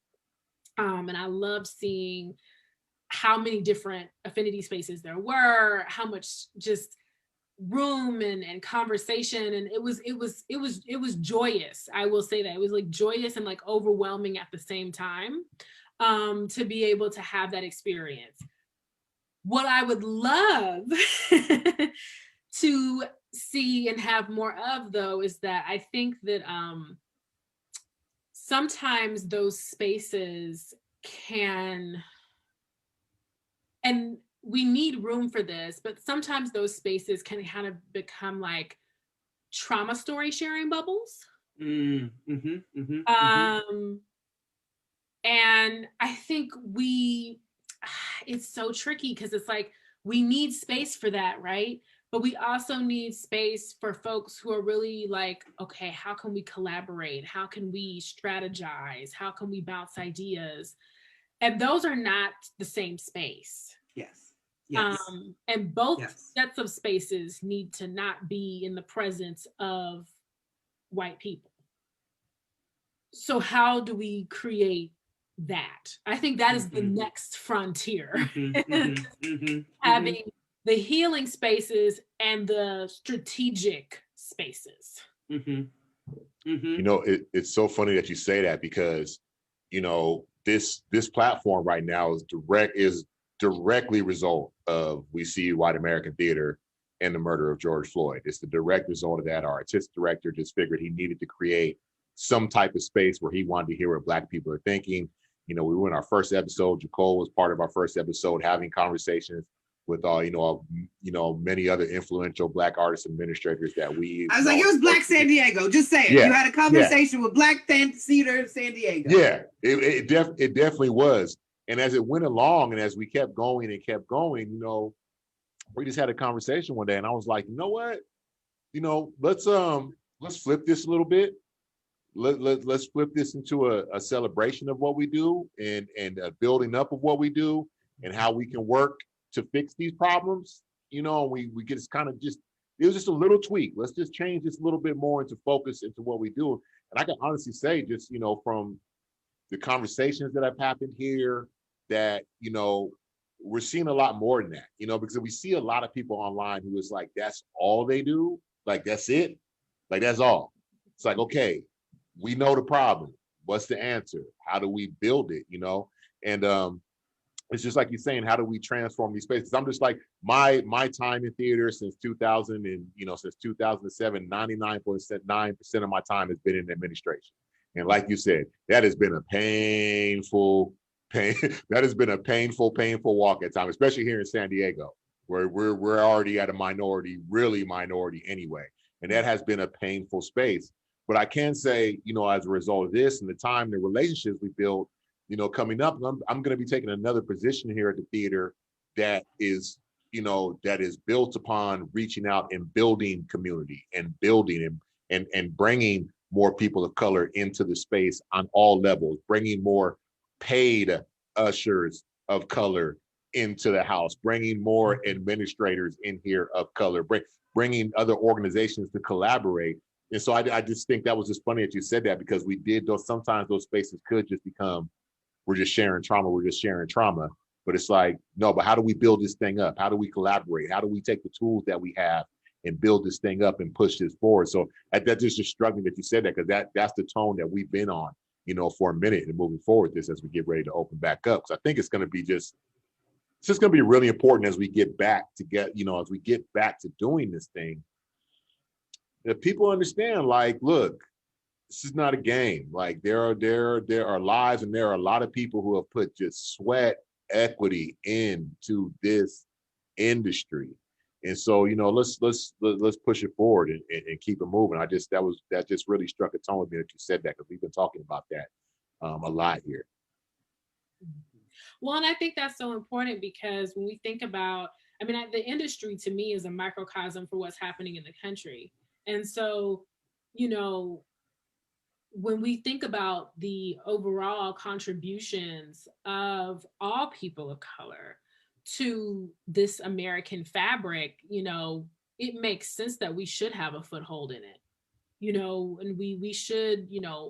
And I loved seeing how many different affinity spaces there were, how much just room and conversation, and it was joyous. I will say that it was like joyous and like overwhelming at the same time, to be able to have that experience. What I would love to see and have more of, though, is that I think that sometimes those spaces can, and we need room for this, but sometimes those spaces can kind of become like trauma story sharing bubbles. And I think it's so tricky, because it's like we need space for that, right? But we also need space for folks who are really like, okay, how can we collaborate? How can we strategize? How can we bounce ideas? And those are not the same space. Yes. Yes. And both sets of spaces need to not be in the presence of white people. So how do we create that? I think that is the next frontier. Having the healing spaces and the strategic spaces. You know, it's so funny that you say that, because, you know, this platform right now is directly result of We See White American Theater and the murder of George Floyd. It's the direct result of that. Our artistic director just figured he needed to create some type of space where he wanted to hear what Black people are thinking. You know, we were in our first episode. Jacole was part of our first episode, having conversations with many other influential Black artists and administrators that we. I was like, it was Black San Diego. Just saying, you had a conversation with Black Theater San Diego. Yeah, it definitely was. And as it went along, and as we kept going, you know, we just had a conversation one day, and I was like, you know what, you know, let's flip this a little bit. Let's flip this into a celebration of what we do, and a building up of what we do, and how we can work to fix these problems. You know, we get kind of it was just a little tweak. Let's just change this a little bit more into focus into what we do. And I can honestly say, just, you know, from the conversations that have happened here, that, you know, we're seeing a lot more than that, you know, because we see a lot of people online who is like, that's all they do. Like, that's it. Like, that's all. It's like, okay, we know the problem. What's the answer? How do we build it? You know? And it's just like you're saying, how do we transform these spaces? I'm just like, my time in theater since 2000 and, since 2007, 99.9% of my time has been in administration. And like you said, that has been a painful walk at times, especially here in San Diego, where we're already at a minority, really minority anyway. And that has been a painful space. But I can say, as a result of this and the time, the relationships we built, coming up, I'm going to be taking another position here at the theater that is built upon reaching out and building community and building and bringing more people of color into the space on all levels, bringing more paid ushers of color into the house, bringing more administrators in here of color, bringing other organizations to collaborate. And so I just think that was just funny that you said that, because we did sometimes those spaces could just become, we're just sharing trauma. But it's like, no, but how do we build this thing up? How do we collaborate? How do we take the tools that we have and build this thing up and push this forward? So that's just struggling that you said that, because that's the tone that we've been on, for a minute, and moving forward this as we get ready to open back up. So I think it's going to be it's just going to be really important as we get back to doing this thing, that people understand, like, look, this is not a game. Like, there are lives, and there are a lot of people who have put just sweat equity into this industry. And so, let's push it forward and keep it moving. That just really struck a tone with me that you said that, because we've been talking about that a lot here. Well, and I think that's so important, because when we think about, the industry to me is a microcosm for what's happening in the country. And so, when we think about the overall contributions of all people of color to this American fabric, it makes sense that we should have a foothold in it, and we should,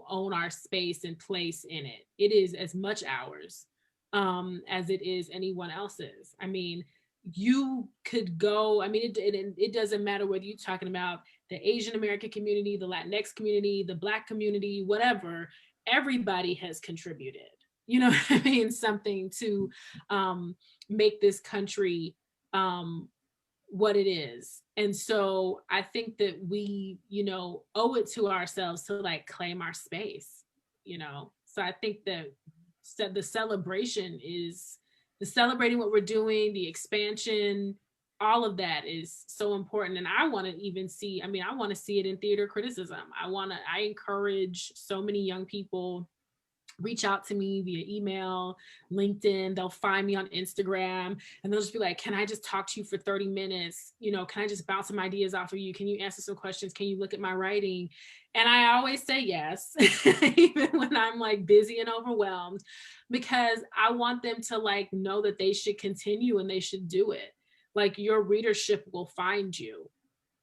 own our space and place in it. It is as much ours as it is anyone else's. You could go, it doesn't matter whether you're talking about the Asian American community, the Latinx community, the Black community, whatever, everybody has contributed, something to make this country what it is. And so I think that we, owe it to ourselves to claim our space, So I think that the celebration is the celebrating what we're doing, the expansion, all of that is so important. And I want to even see, I want to see it in theater criticism. I encourage so many young people, reach out to me via email, LinkedIn, they'll find me on Instagram, and they'll just be like, can I just talk to you for 30 minutes? Can I just bounce some ideas off of you? Can you answer some questions? Can you look at my writing? And I always say yes, even when I'm busy and overwhelmed, because I want them to know that they should continue and they should do it. Your readership will find you.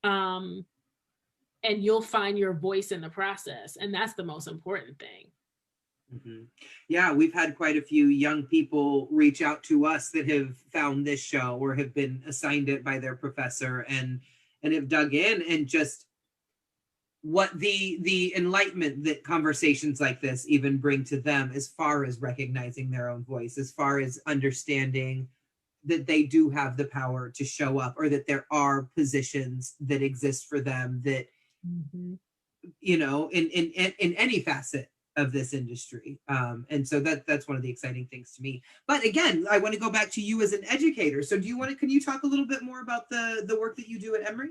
And you'll find your voice in the process. And that's the most important thing. Mm-hmm. Yeah, we've had quite a few young people reach out to us that have found this show or have been assigned it by their professor and have dug in, and just what the enlightenment that conversations like this even bring to them, as far as recognizing their own voice, as far as understanding that they do have the power to show up, or that there are positions that exist for them that, mm-hmm. In any facet of this industry. And so that's one of the exciting things to me. But again, I want to go back to you as an educator. So can you talk a little bit more about the work that you do at Emory?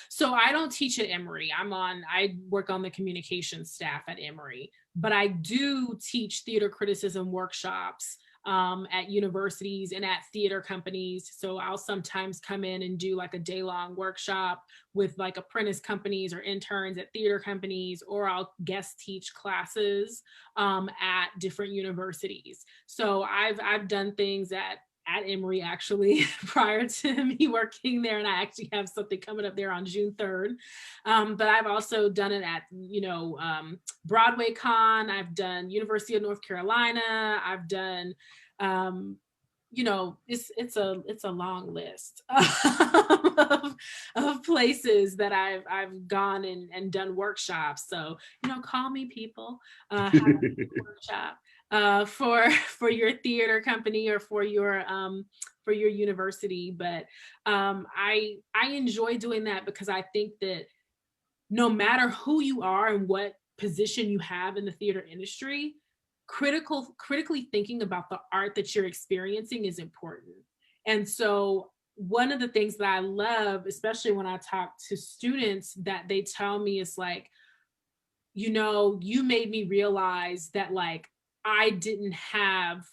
So I don't teach at Emory. I work on the communications staff at Emory, but I do teach theater criticism workshops at universities and at theater companies. So I'll sometimes come in and do a day-long workshop with apprentice companies or interns at theater companies, or I'll guest teach classes at different universities. So I've done things at Emory actually prior to me working there, and I actually have something coming up there on June 3rd. But I've also done it at Broadway Con. I've done University of North Carolina. I've done it's a long list of places that I've gone and done workshops. So call me, people. Have a workshop. for your theater company or for your university. But I enjoy doing that because I think that no matter who you are and what position you have in the theater industry, critically thinking about the art that you're experiencing is important. And so one of the things that I love, especially when I talk to students, that they tell me is like, you know, you made me realize that like I didn't have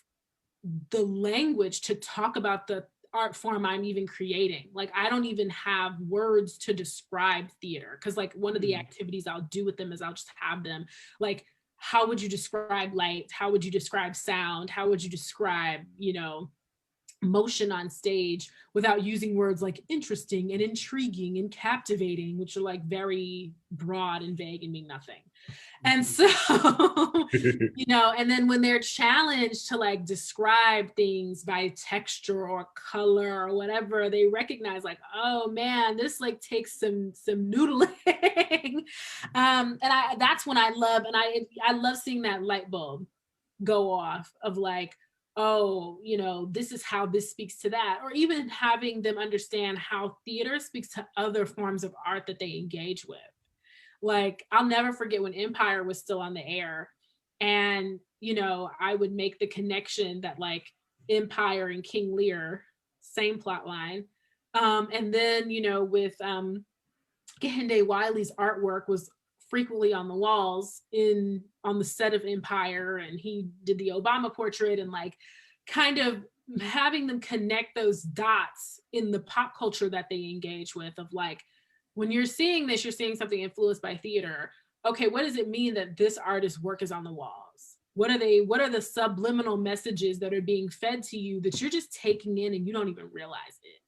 the language to talk about the art form I'm even creating. Like I don't even have words to describe theater. Cause like one of the activities I'll do with them is I'll just have them like, how would you describe light? How would you describe sound? How would you describe, you know, motion on stage without using words like interesting and intriguing and captivating, which are like very broad and vague and mean nothing. And so, you know, and then when they're challenged to like describe things by texture or color or whatever, they recognize like, oh man, this like takes some noodling. And that's when I love, and I love seeing that light bulb go off of like, oh, you know, this is how this speaks to that, or even having them understand how theater speaks to other forms of art that they engage with. Like, I'll never forget when Empire was still on the air, and, you know, I would make the connection that like Empire and King Lear, same plot line. And then, you know, with Kehinde Wiley's artwork was frequently on the walls on the set of Empire, and he did the Obama portrait, and like kind of having them connect those dots in the pop culture that they engage with, of like, when you're seeing this, you're seeing something influenced by theater. Okay, what does it mean that this artist's work is on the walls? What are the subliminal messages that are being fed to you that you're just taking in and you don't even realize it?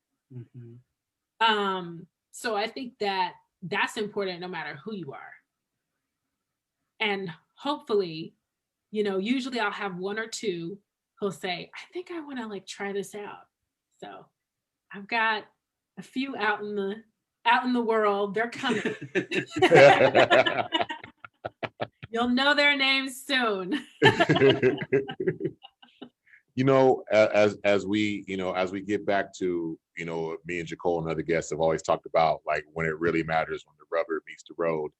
So I think that that's important no matter who you are. And hopefully, you know, usually I'll have one or two who'll say, I think I want to like try this out. So I've got a few out in the world. They're coming. You'll know their names soon. You know, as we get back to, you know, me and Jacole and other guests have always talked about like when it really matters, when the rubber meets the road.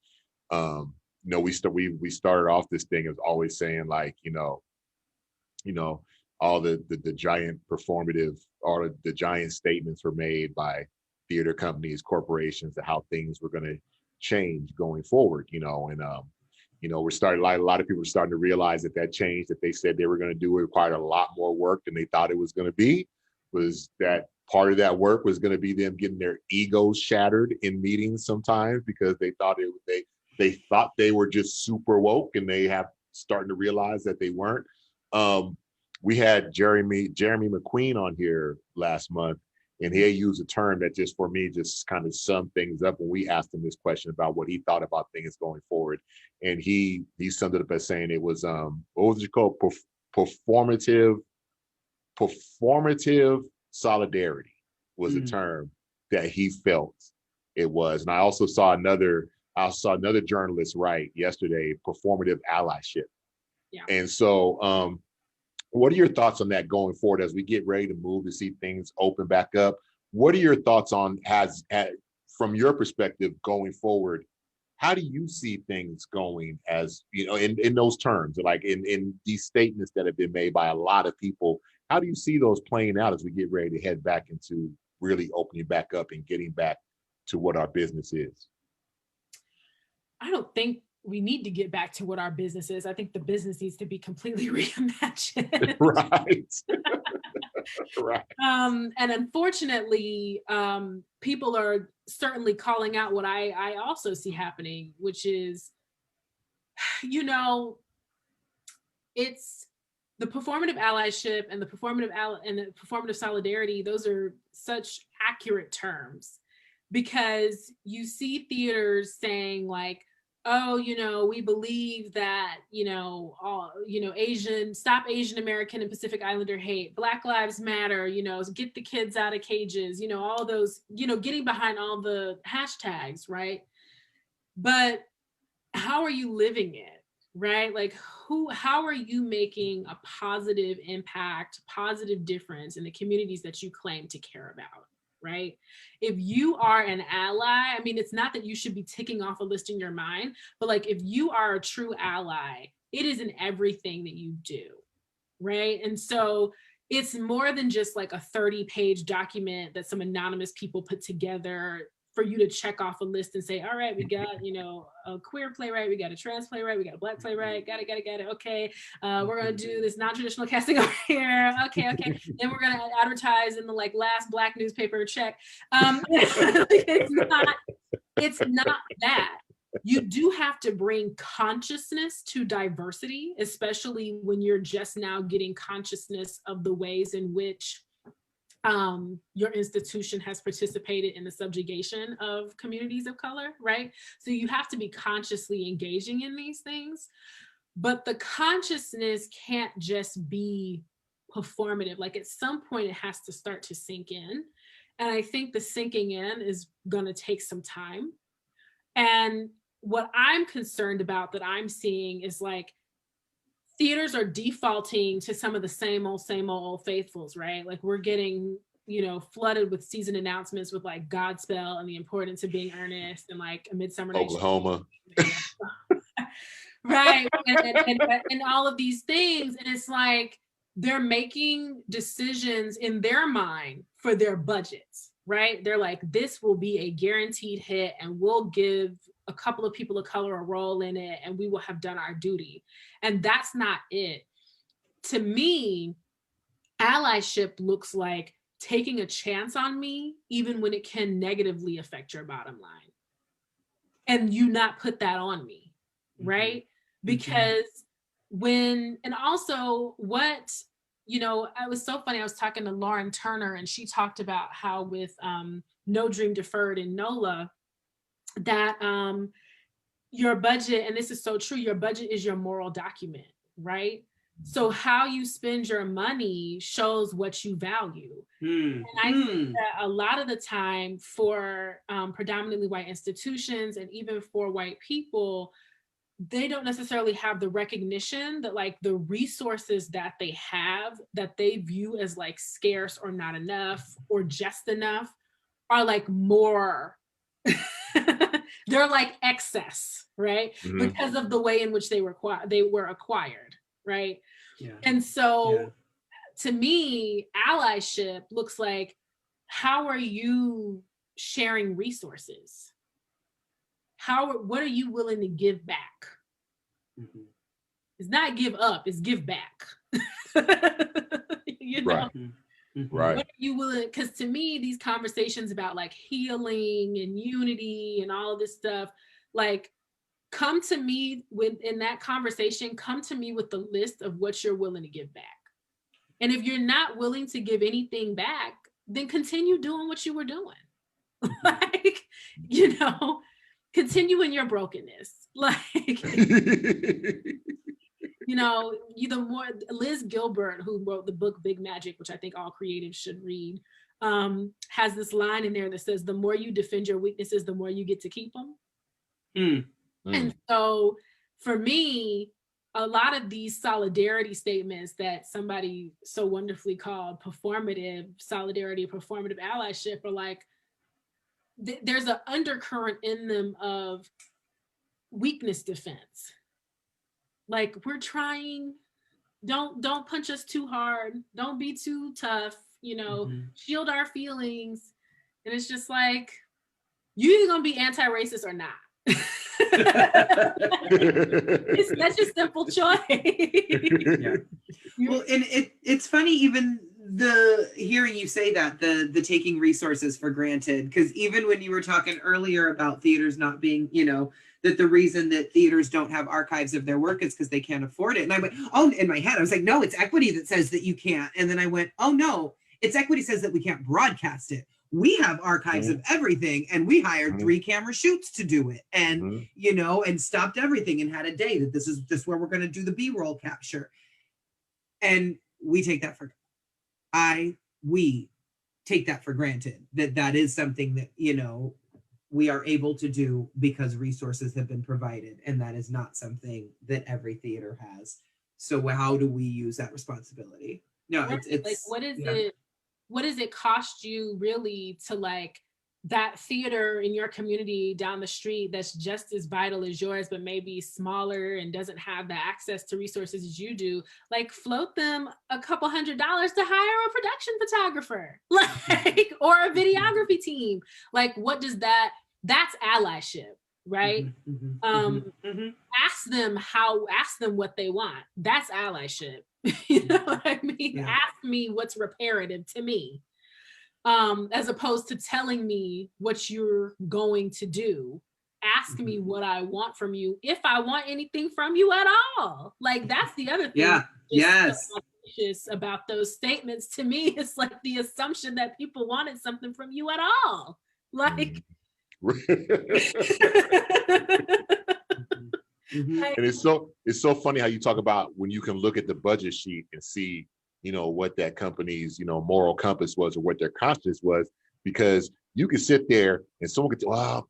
You know, we started off this thing as always saying like, you know, all the giant performative, or the giant statements were made by theater companies, corporations, to how things were going to change going forward, you know, and you know, a lot of people are starting to realize that change that they said they were going to do required a lot more work than they thought it was going to be. Was that part of that work was going to be them getting their egos shattered in meetings sometimes, because they thought they thought they were just super woke, and they have starting to realize that they weren't. We had Jeremy McQueen on here last month, and he used a term that just for me just kind of summed things up when we asked him this question about what he thought about things going forward. And he summed it up as saying it was what was it called? Performative solidarity was a term that he felt it was. And I also saw another journalist write yesterday, performative allyship. Yeah. And so what are your thoughts on that going forward as we get ready to move to see things open back up? What are your thoughts on, from your perspective going forward, how do you see things going, as you know, in those terms, like in these statements that have been made by a lot of people? How do you see those playing out as we get ready to head back into really opening back up and getting back to what our business is? I don't think we need to get back to what our business is. I think the business needs to be completely reimagined. Right. Right. And unfortunately, people are certainly calling out what I also see happening, which is, you know, it's the performative allyship and the performative solidarity. Those are such accurate terms, because you see theaters saying like, oh, you know, we believe that, you know, stop Asian American and Pacific Islander hate, Black Lives Matter, you know, get the kids out of cages, you know, all those, you know, getting behind all the hashtags, right? But how are you living it? right? Like how are you making a positive impact, positive difference in the communities that you claim to care about, right? If you are an ally, I mean, it's not that you should be ticking off a list in your mind, but like if you are a true ally, it is in everything that you do, right? And so it's more than just like a 30-page document that some anonymous people put together for you to check off a list and say, all right, we got, you know, a queer playwright, we got a trans playwright, we got a Black playwright, got it. Okay, we're gonna do this non-traditional casting over here. Okay. Then we're gonna advertise in the like last Black newspaper, check. It's not that. You do have to bring consciousness to diversity, especially when you're just now getting consciousness of the ways in which your institution has participated in the subjugation of communities of color, right? So you have to be consciously engaging in these things, but the consciousness can't just be performative. Like at some point it has to start to sink in. And I think the sinking in is gonna take some time. And what I'm concerned about that I'm seeing is like, theaters are defaulting to some of the same old faithfuls, right? Like we're getting, you know, flooded with season announcements with like Godspell and the importance of being earnest and like A Midsummer Night's Oklahoma. Right. And all of these things. And it's like they're making decisions in their mind for their budgets, right? They're like, this will be a guaranteed hit and we'll give a couple of people of color a role in it and we will have done our duty. And that's not it. To me, allyship looks like taking a chance on me, even when it can negatively affect your bottom line. And you not put that on me, right? Because and also what, you know, it was so funny. I was talking to Lauren Turner and she talked about how with No Dream Deferred in NOLA, that your budget, and this is so true, your budget is your moral document, right? So how you spend your money shows what you value. And I think that a lot of the time for predominantly white institutions and even for white people, they don't necessarily have the recognition that like the resources that they have that they view as like scarce or not enough or just enough are like more they're like excess, right? Because of the way in which they were acquired, right? Yeah. And so to me, allyship looks like, how are you sharing resources? What are you willing to give back? It's not give up, it's give back. You know? Right. What are you willing? Because to me, these conversations about like healing and unity and all of this stuff, like come to me in that conversation, come to me with the list of what you're willing to give back. And if you're not willing to give anything back, then continue doing what you were doing. Like, you know, continue in your brokenness. Like, you know, Liz Gilbert, who wrote the book Big Magic, which I think all creatives should read, has this line in there that says, the more you defend your weaknesses, the more you get to keep them. And so for me, a lot of these solidarity statements that somebody so wonderfully called performative solidarity, performative allyship are like, there's an undercurrent in them of weakness defense. Like, we're trying, don't punch us too hard, don't be too tough, you know, shield our feelings. And it's just like, you either gonna be anti-racist or not. That's your simple choice. Well, and it's funny, even the hearing you say that, the taking resources for granted, because even when you were talking earlier about theaters not being, you know, that the reason that theaters don't have archives of their work is because they can't afford it. And I went, oh, in my head, I was like, no, it's equity that says that you can't. And then I went, oh no, it's equity says that we can't broadcast it. We have archives of everything, and we hired 3 camera shoots to do it, and you know, and stopped everything and had a day that this is where we're going to do the B-roll capture, and we take that for we take that for granted, that is something that, you know, we are able to do because resources have been provided, and that is not something that every theater has. So how do we use that responsibility? No, it's like, what does it cost you really to like that theater in your community down the street that's just as vital as yours, but maybe smaller and doesn't have the access to resources as you do? Like, float them a couple $100 to hire a production photographer, like, or a videography team. Like, what does that's allyship, right? Ask them what they want. That's allyship. You know what I mean? Yeah. Ask me what's reparative to me, as opposed to telling me what you're going to do. Ask me what I want from you, if I want anything from you at all. Like, that's the other thing. Yeah. Yes. About those statements, to me, it's like the assumption that people wanted something from you at all. Like, and it's so funny how you talk about when you can look at the budget sheet and see, you know, what that company's, you know, moral compass was or what their conscience was, because you can sit there and someone could say, well,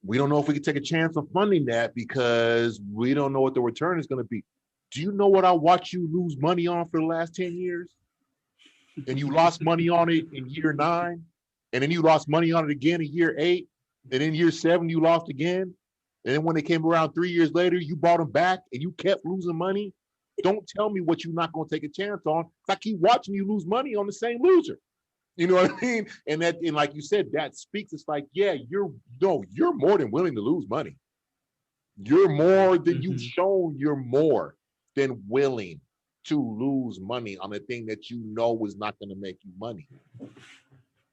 we don't know if we can take a chance on funding that because we don't know what the return is going to be. Do you know what I watched you lose money on for the last 10 years? And you lost money on it in year 9, and then you lost money on it again in year 8, and in year 7 you lost again. And then when they came around 3 years later, you bought them back and you kept losing money. Don't tell me what you're not going to take a chance on. I keep watching you lose money on the same loser. You know what I mean? And like you said, that speaks. It's like, yeah, you're more than willing to lose money. You're more than you've shown. You're more than willing to lose money on a thing that you know is not going to make you money.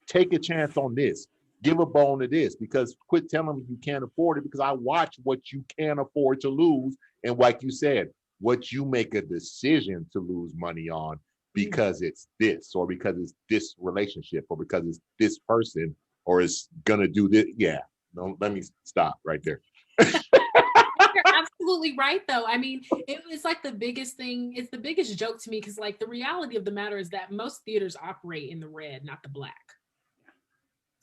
Take a chance on this. Give a bone to this, because quit telling me you can't afford it, because I watch what you can't afford to lose. And like you said, what you make a decision to lose money on because it's this, or because it's this relationship, or because it's this person, or it's gonna do this. Yeah, no, let me stop right there. You're absolutely right, though. I mean, it's like the biggest thing. It's the biggest joke to me, because like the reality of the matter is that most theaters operate in the red, not the black.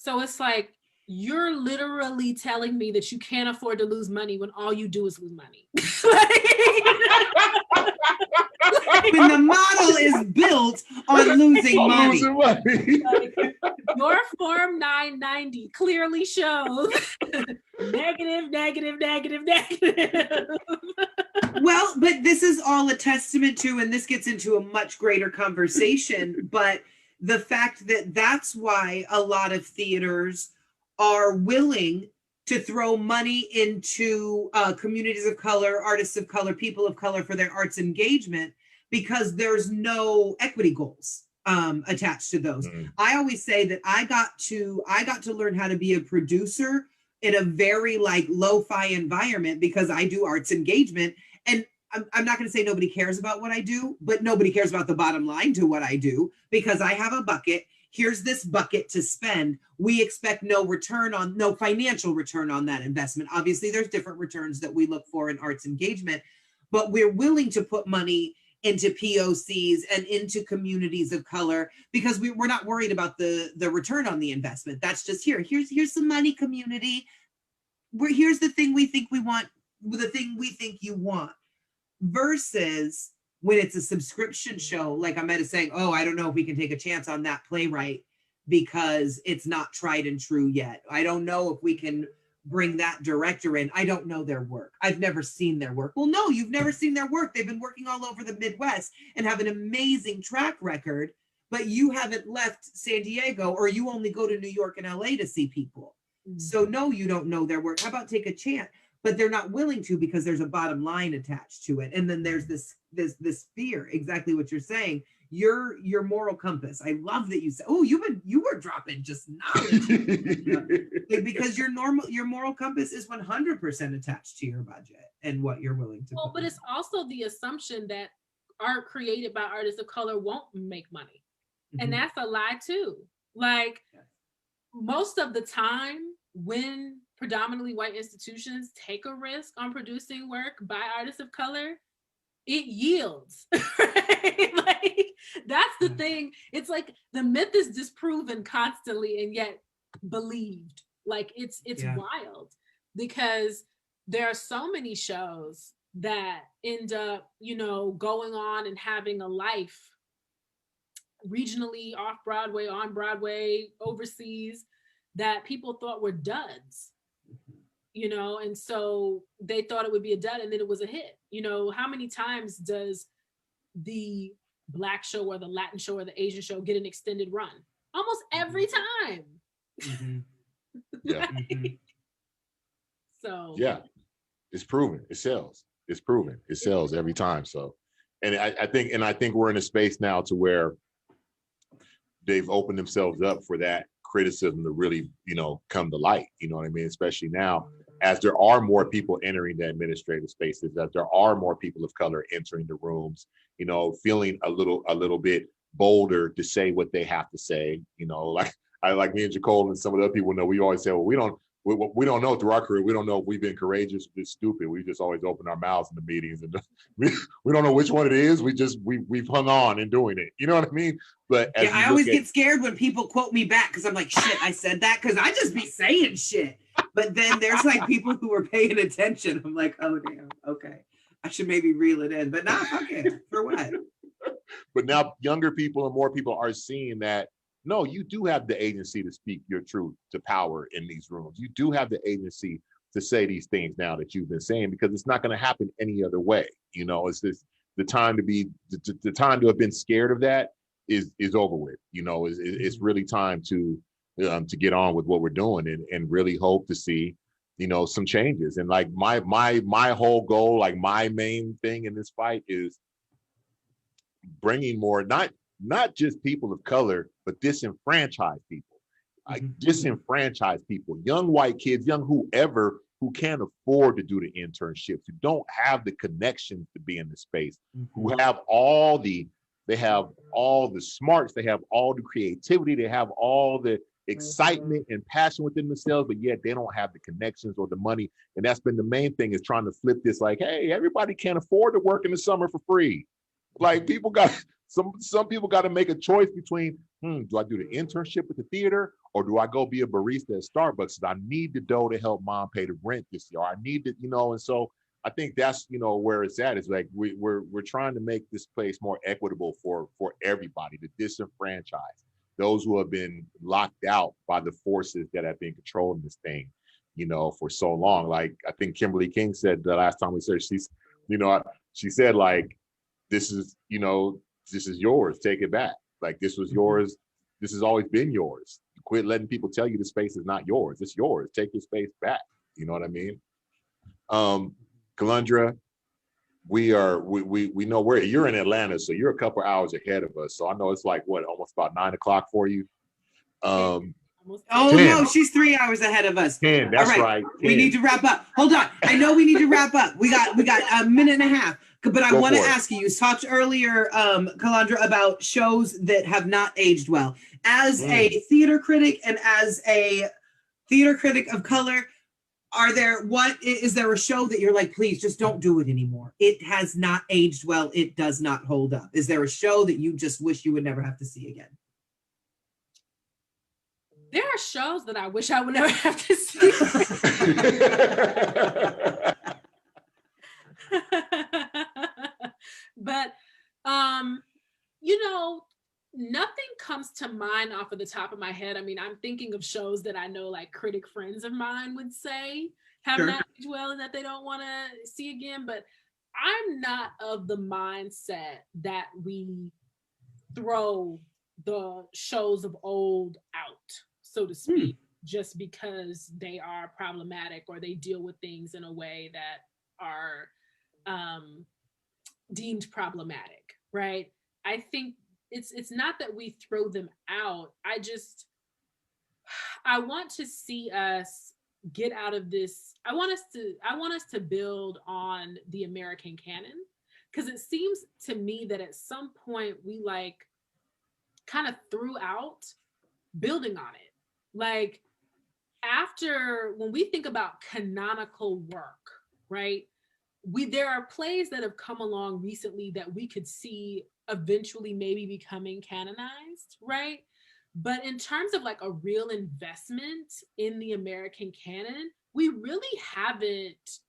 So it's like, you're literally telling me that you can't afford to lose money when all you do is lose money. When the model is built on losing money. Like, your Form 990 clearly shows negative. Well, but this is all a testament to, and this gets into a much greater conversation, but the fact that that's why a lot of theaters are willing to throw money into communities of color, artists of color, people of color for their arts engagement, because there's no equity goals attached to those. I always say that I got to learn how to be a producer in a very like lo-fi environment, because I do arts engagement, and I'm not going to say nobody cares about what I do, but nobody cares about the bottom line to what I do, because I have a bucket. Here's this bucket to spend. We expect no financial return on that investment. Obviously, there's different returns that we look for in arts engagement, but we're willing to put money into POCs and into communities of color, because we're not worried about the return on the investment. That's just here's some money, community. Here's the thing we think we want, the thing we think you want. Versus when it's a subscription show, like Ahmed is saying, oh, I don't know if we can take a chance on that playwright because it's not tried and true yet. I don't know if we can bring that director in. I don't know their work. I've never seen their work. Well, no, you've never seen their work. They've been working all over the Midwest and have an amazing track record, but you haven't left San Diego, or you only go to New York and LA to see people. So no, you don't know their work. How about take a chance? But they're not willing to, because there's a bottom line attached to it. And then there's this fear, exactly what you're saying. Your moral compass. I love that you said, oh, you were dropping just knowledge. Because your moral compass is 100% attached to your budget and what you're willing to. Well, but it's also the assumption that art created by artists of color won't make money. And that's a lie too. Like, most of the time when predominantly white institutions take a risk on producing work by artists of color, it yields. Right? Like, that's the thing. It's like the myth is disproven constantly and yet believed Like it's Yeah. wild, because there are so many shows that end up, you know, going on and having a life regionally, off Broadway, on Broadway, overseas, that people thought were duds, you know, and so they thought it would be a dud and then it was a hit. You know, how many times does the Black show or the Latin show or the Asian show get an extended run? Almost every time. Mhm. Yeah. Mhm. So Yeah. It's proven. It sells. It's proven. It sells every time. So, and I think we're in a space now to where they've opened themselves up for that criticism to really, you know, come to light. You know what I mean? Especially now, as there are more people entering the administrative spaces, that there are more people of color entering the rooms, you know, feeling a little bit bolder to say what they have to say. You know, like me and Jacole and some of the other people know, we always say, well, we don't know through our career. We don't know if we've been courageous or just stupid. We just always open our mouths in the meetings, and we don't know which one it is. We've hung on in doing it. You know what I mean? But as Yeah, I always get scared when people quote me back because I'm like, shit, I said that, because I just be saying shit. But then there's like people who are paying attention. I'm like, oh damn, okay, I should maybe reel it in. But nah, fuck it. For what? But now younger people and more people are seeing that, no, you do have the agency to speak your truth to power in these rooms. You do have the agency to say these things now that you've been saying, because it's not going to happen any other way. You know, it's this the time to be the time to have been scared of that is over with. You know, it's really time to get on with what we're doing, and really hope to see, you know, some changes. And like my whole goal, like my main thing in this fight is bringing more, not just people of color, but disenfranchised people, like disenfranchised people, young white kids, young whoever, who can't afford to do the internships, who don't have the connections to be in the space, who have they have all the smarts, they have all the creativity, they have all the excitement and passion within themselves, but yet they don't have the connections or the money. And that's been the main thing, is trying to flip this, like, hey, everybody can't afford to work in the summer for free. Like, people got some people got to make a choice between, do I do the internship at the theater, or do I go be a barista at Starbucks? I need the dough to help mom pay the rent this year. I need to, you know. And so I think that's, you know, where it's at, is like we're trying to make this place more equitable for everybody, to disenfranchise those who have been locked out by the forces that have been controlling this thing, you know, for so long. Like, I think Kimberly King said the last time we said, she said, like, this is, you know, this is yours, take it back. Like, this was yours, this has always been yours. Quit letting people tell you the space is not yours. It's yours. Take your space back. You know what I mean? Kelundra, we know where you're in Atlanta, so you're a couple hours ahead of us. So I know it's like, what, almost about 9 o'clock for you. Oh 10. no, she's 3 hours ahead of us. 10, that's all right. 10. We need to wrap up. Hold on. I know we need to wrap up. We got a minute and a half. But I want to ask you, you talked earlier, Kelundra, about shows that have not aged well. As a theater critic and as a theater critic of color, is there a show that you're like, please just don't do it anymore? It has not aged well. It does not hold up. Is there a show that you just wish you would never have to see again? There are shows that I wish I would never have to see. But you know, nothing comes to mind off of the top of my head. I mean, I'm thinking of shows that I know, like, critic friends of mine would say have not aged well and that they don't want to see again. But I'm not of the mindset that we throw the shows of old out, so to speak, just because they are problematic or they deal with things in a way that are deemed problematic, right? I think it's not that we throw them out. I want to see us get out of this. I want us to build on the American canon, because it seems to me that at some point we, like, kind of threw out building on it. Like, when we think about canonical work, right? There are plays that have come along recently that we could see eventually maybe becoming canonized, right? But in terms of like a real investment in the American canon, we really haven't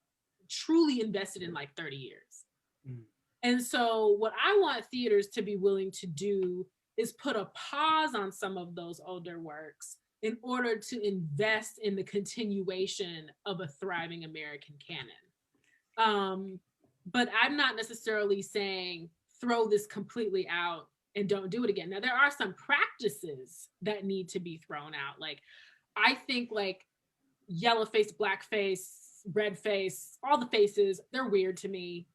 truly invested in like 30 years. Mm. And so what I want theaters to be willing to do is put a pause on some of those older works in order to invest in the continuation of a thriving American canon. But I'm not necessarily saying throw this completely out and don't do it again. Now, there are some practices that need to be thrown out. Like, I think like yellow face, black face, red face, all the faces, they're weird to me.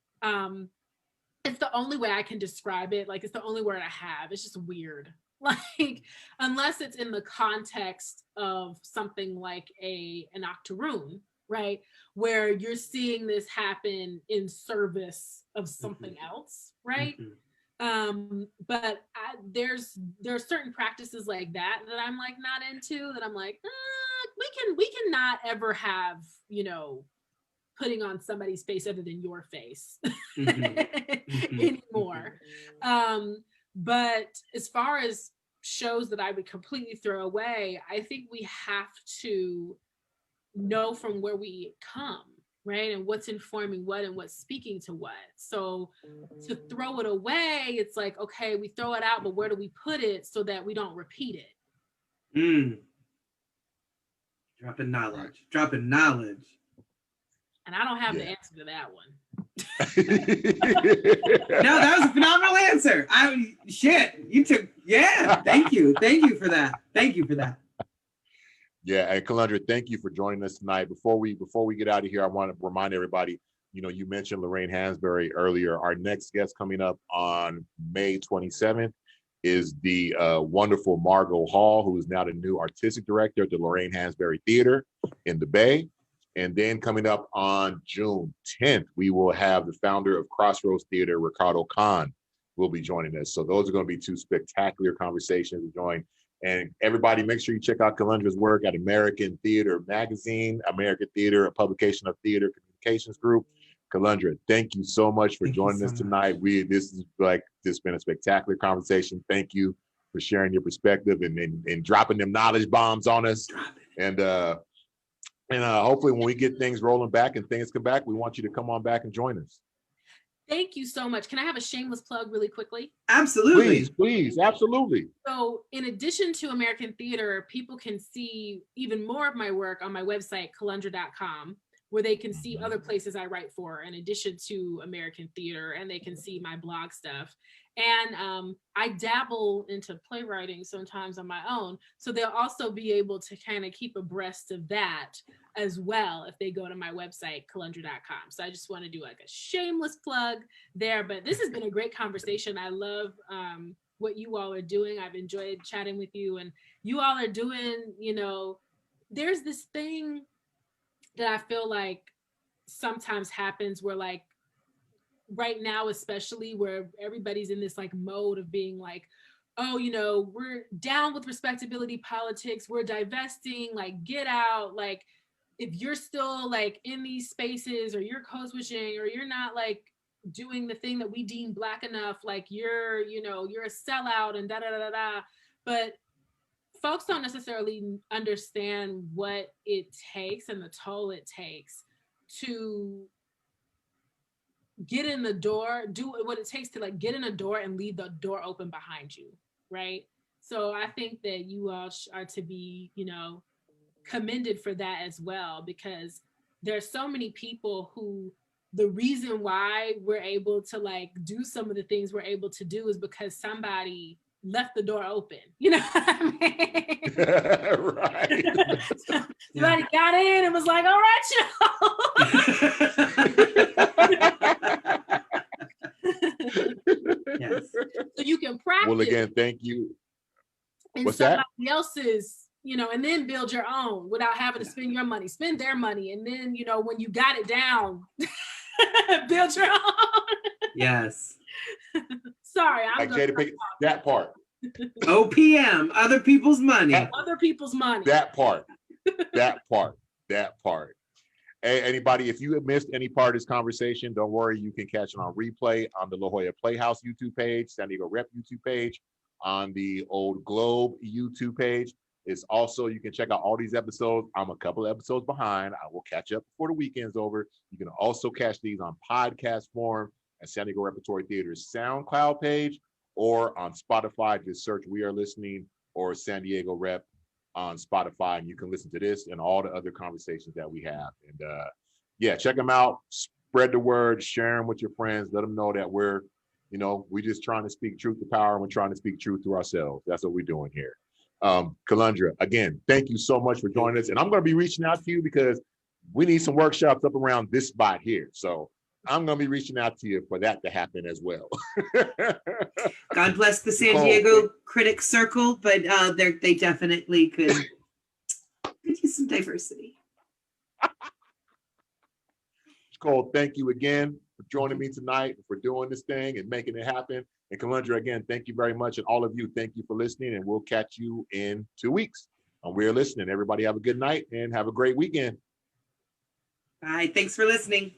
It's the only way I can describe it. Like, it's the only word I have. It's just weird. Like, unless it's in the context of something like an octoroon, right? Where you're seeing this happen in service of something else, right? But there's certain practices like that I'm like not into, that I'm like, we can not ever have, you know, putting on somebody's face other than your face anymore. But as far as shows that I would completely throw away, I think we have to know from where we come, right? And what's informing what and what's speaking to what. So to throw it away, it's like, okay, we throw it out, but where do we put it so that we don't repeat it? Dropping knowledge. And I don't have the answer to that one. No, that was a phenomenal answer. Thank you for that. Yeah, and Kelundra, thank you for joining us tonight. Before we get out of here, I want to remind everybody, you know, you mentioned Lorraine Hansberry earlier. Our next guest coming up on May 27th is the wonderful Margot Hall, who is now the new artistic director at the Lorraine Hansberry Theater in the Bay. And then coming up on June 10th, we will have the founder of Crossroads Theater, Ricardo Khan, will be joining us. So those are going to be two spectacular conversations to join. And everybody, make sure you check out Kelundra's work at American Theater Magazine, American Theater, a publication of Theater Communications Group. Kelundra, thank you so much for joining us tonight. This has been a spectacular conversation. Thank you for sharing your perspective and dropping them knowledge bombs on us. And hopefully when we get things rolling back and things come back, we want you to come on back and join us. Thank you so much. Can I have a shameless plug really quickly? Absolutely. Please, absolutely. So in addition to American Theater, people can see even more of my work on my website, kelundra.com, where they can see other places I write for in addition to American Theater, and they can see my blog stuff. And I dabble into playwriting sometimes on my own. So they'll also be able to kind of keep abreast of that as well if they go to my website, kelundra.com. So I just want to do like a shameless plug there. But this has been a great conversation. I love what you all are doing. I've enjoyed chatting with you. And you all are doing, you know, there's this thing that I feel like sometimes happens where, like, right now, especially, where everybody's in this like mode of being like, oh, you know, we're down with respectability politics, we're divesting, like, get out. Like, if you're still like in these spaces, or you're code switching, or you're not like doing the thing that we deem Black enough, like you're a sellout and da da da da da. But folks don't necessarily understand what it takes and the toll it takes to get in the door, do what it takes to like get in a door and leave the door open behind you, right? So I think that you all are to be, you know, commended for that as well, because there's so many people who, the reason why we're able to like do some of the things we're able to do is because somebody left the door open. You know what I mean? Right. Somebody got in and was like, all right, y'all. Yes. So you can practice. Well, again, thank you. And What's somebody that? else's, you know, and then build your own without having to spend your money, spend their money. And then, you know, when you got it down, build your own. Yes. Sorry, I'm like Jada, that part. OPM, other people's money. Other people's money. That part. Hey, anybody, if you have missed any part of this conversation, don't worry. You can catch it on replay on the La Jolla Playhouse YouTube page, San Diego Rep YouTube page, on the Old Globe YouTube page. It's also, you can check out all these episodes. I'm a couple of episodes behind. I will catch up before the weekend's over. You can also catch these on podcast form at San Diego Repertory Theater's SoundCloud page, or on Spotify. Just search We Are Listening or San Diego Rep on Spotify, and you can listen to this and all the other conversations that we have. And yeah, check them out. Spread the word, share them with your friends. Let them know that we're just trying to speak truth to power, and we're trying to speak truth to ourselves. That's what we're doing here. Kelundra, again, thank you so much for joining us. And I'm going to be reaching out to you because we need some workshops up around this spot here. So I'm going to be reaching out to you for that to happen as well. God bless the San Diego Critics Circle, but they definitely could use some diversity. Cole, thank you again for joining me tonight, for doing this thing and making it happen. And Kelundra, again, thank you very much. And all of you, thank you for listening. And we'll catch you in 2 weeks on We're Listening. Everybody have a good night and have a great weekend. Bye. Thanks for listening.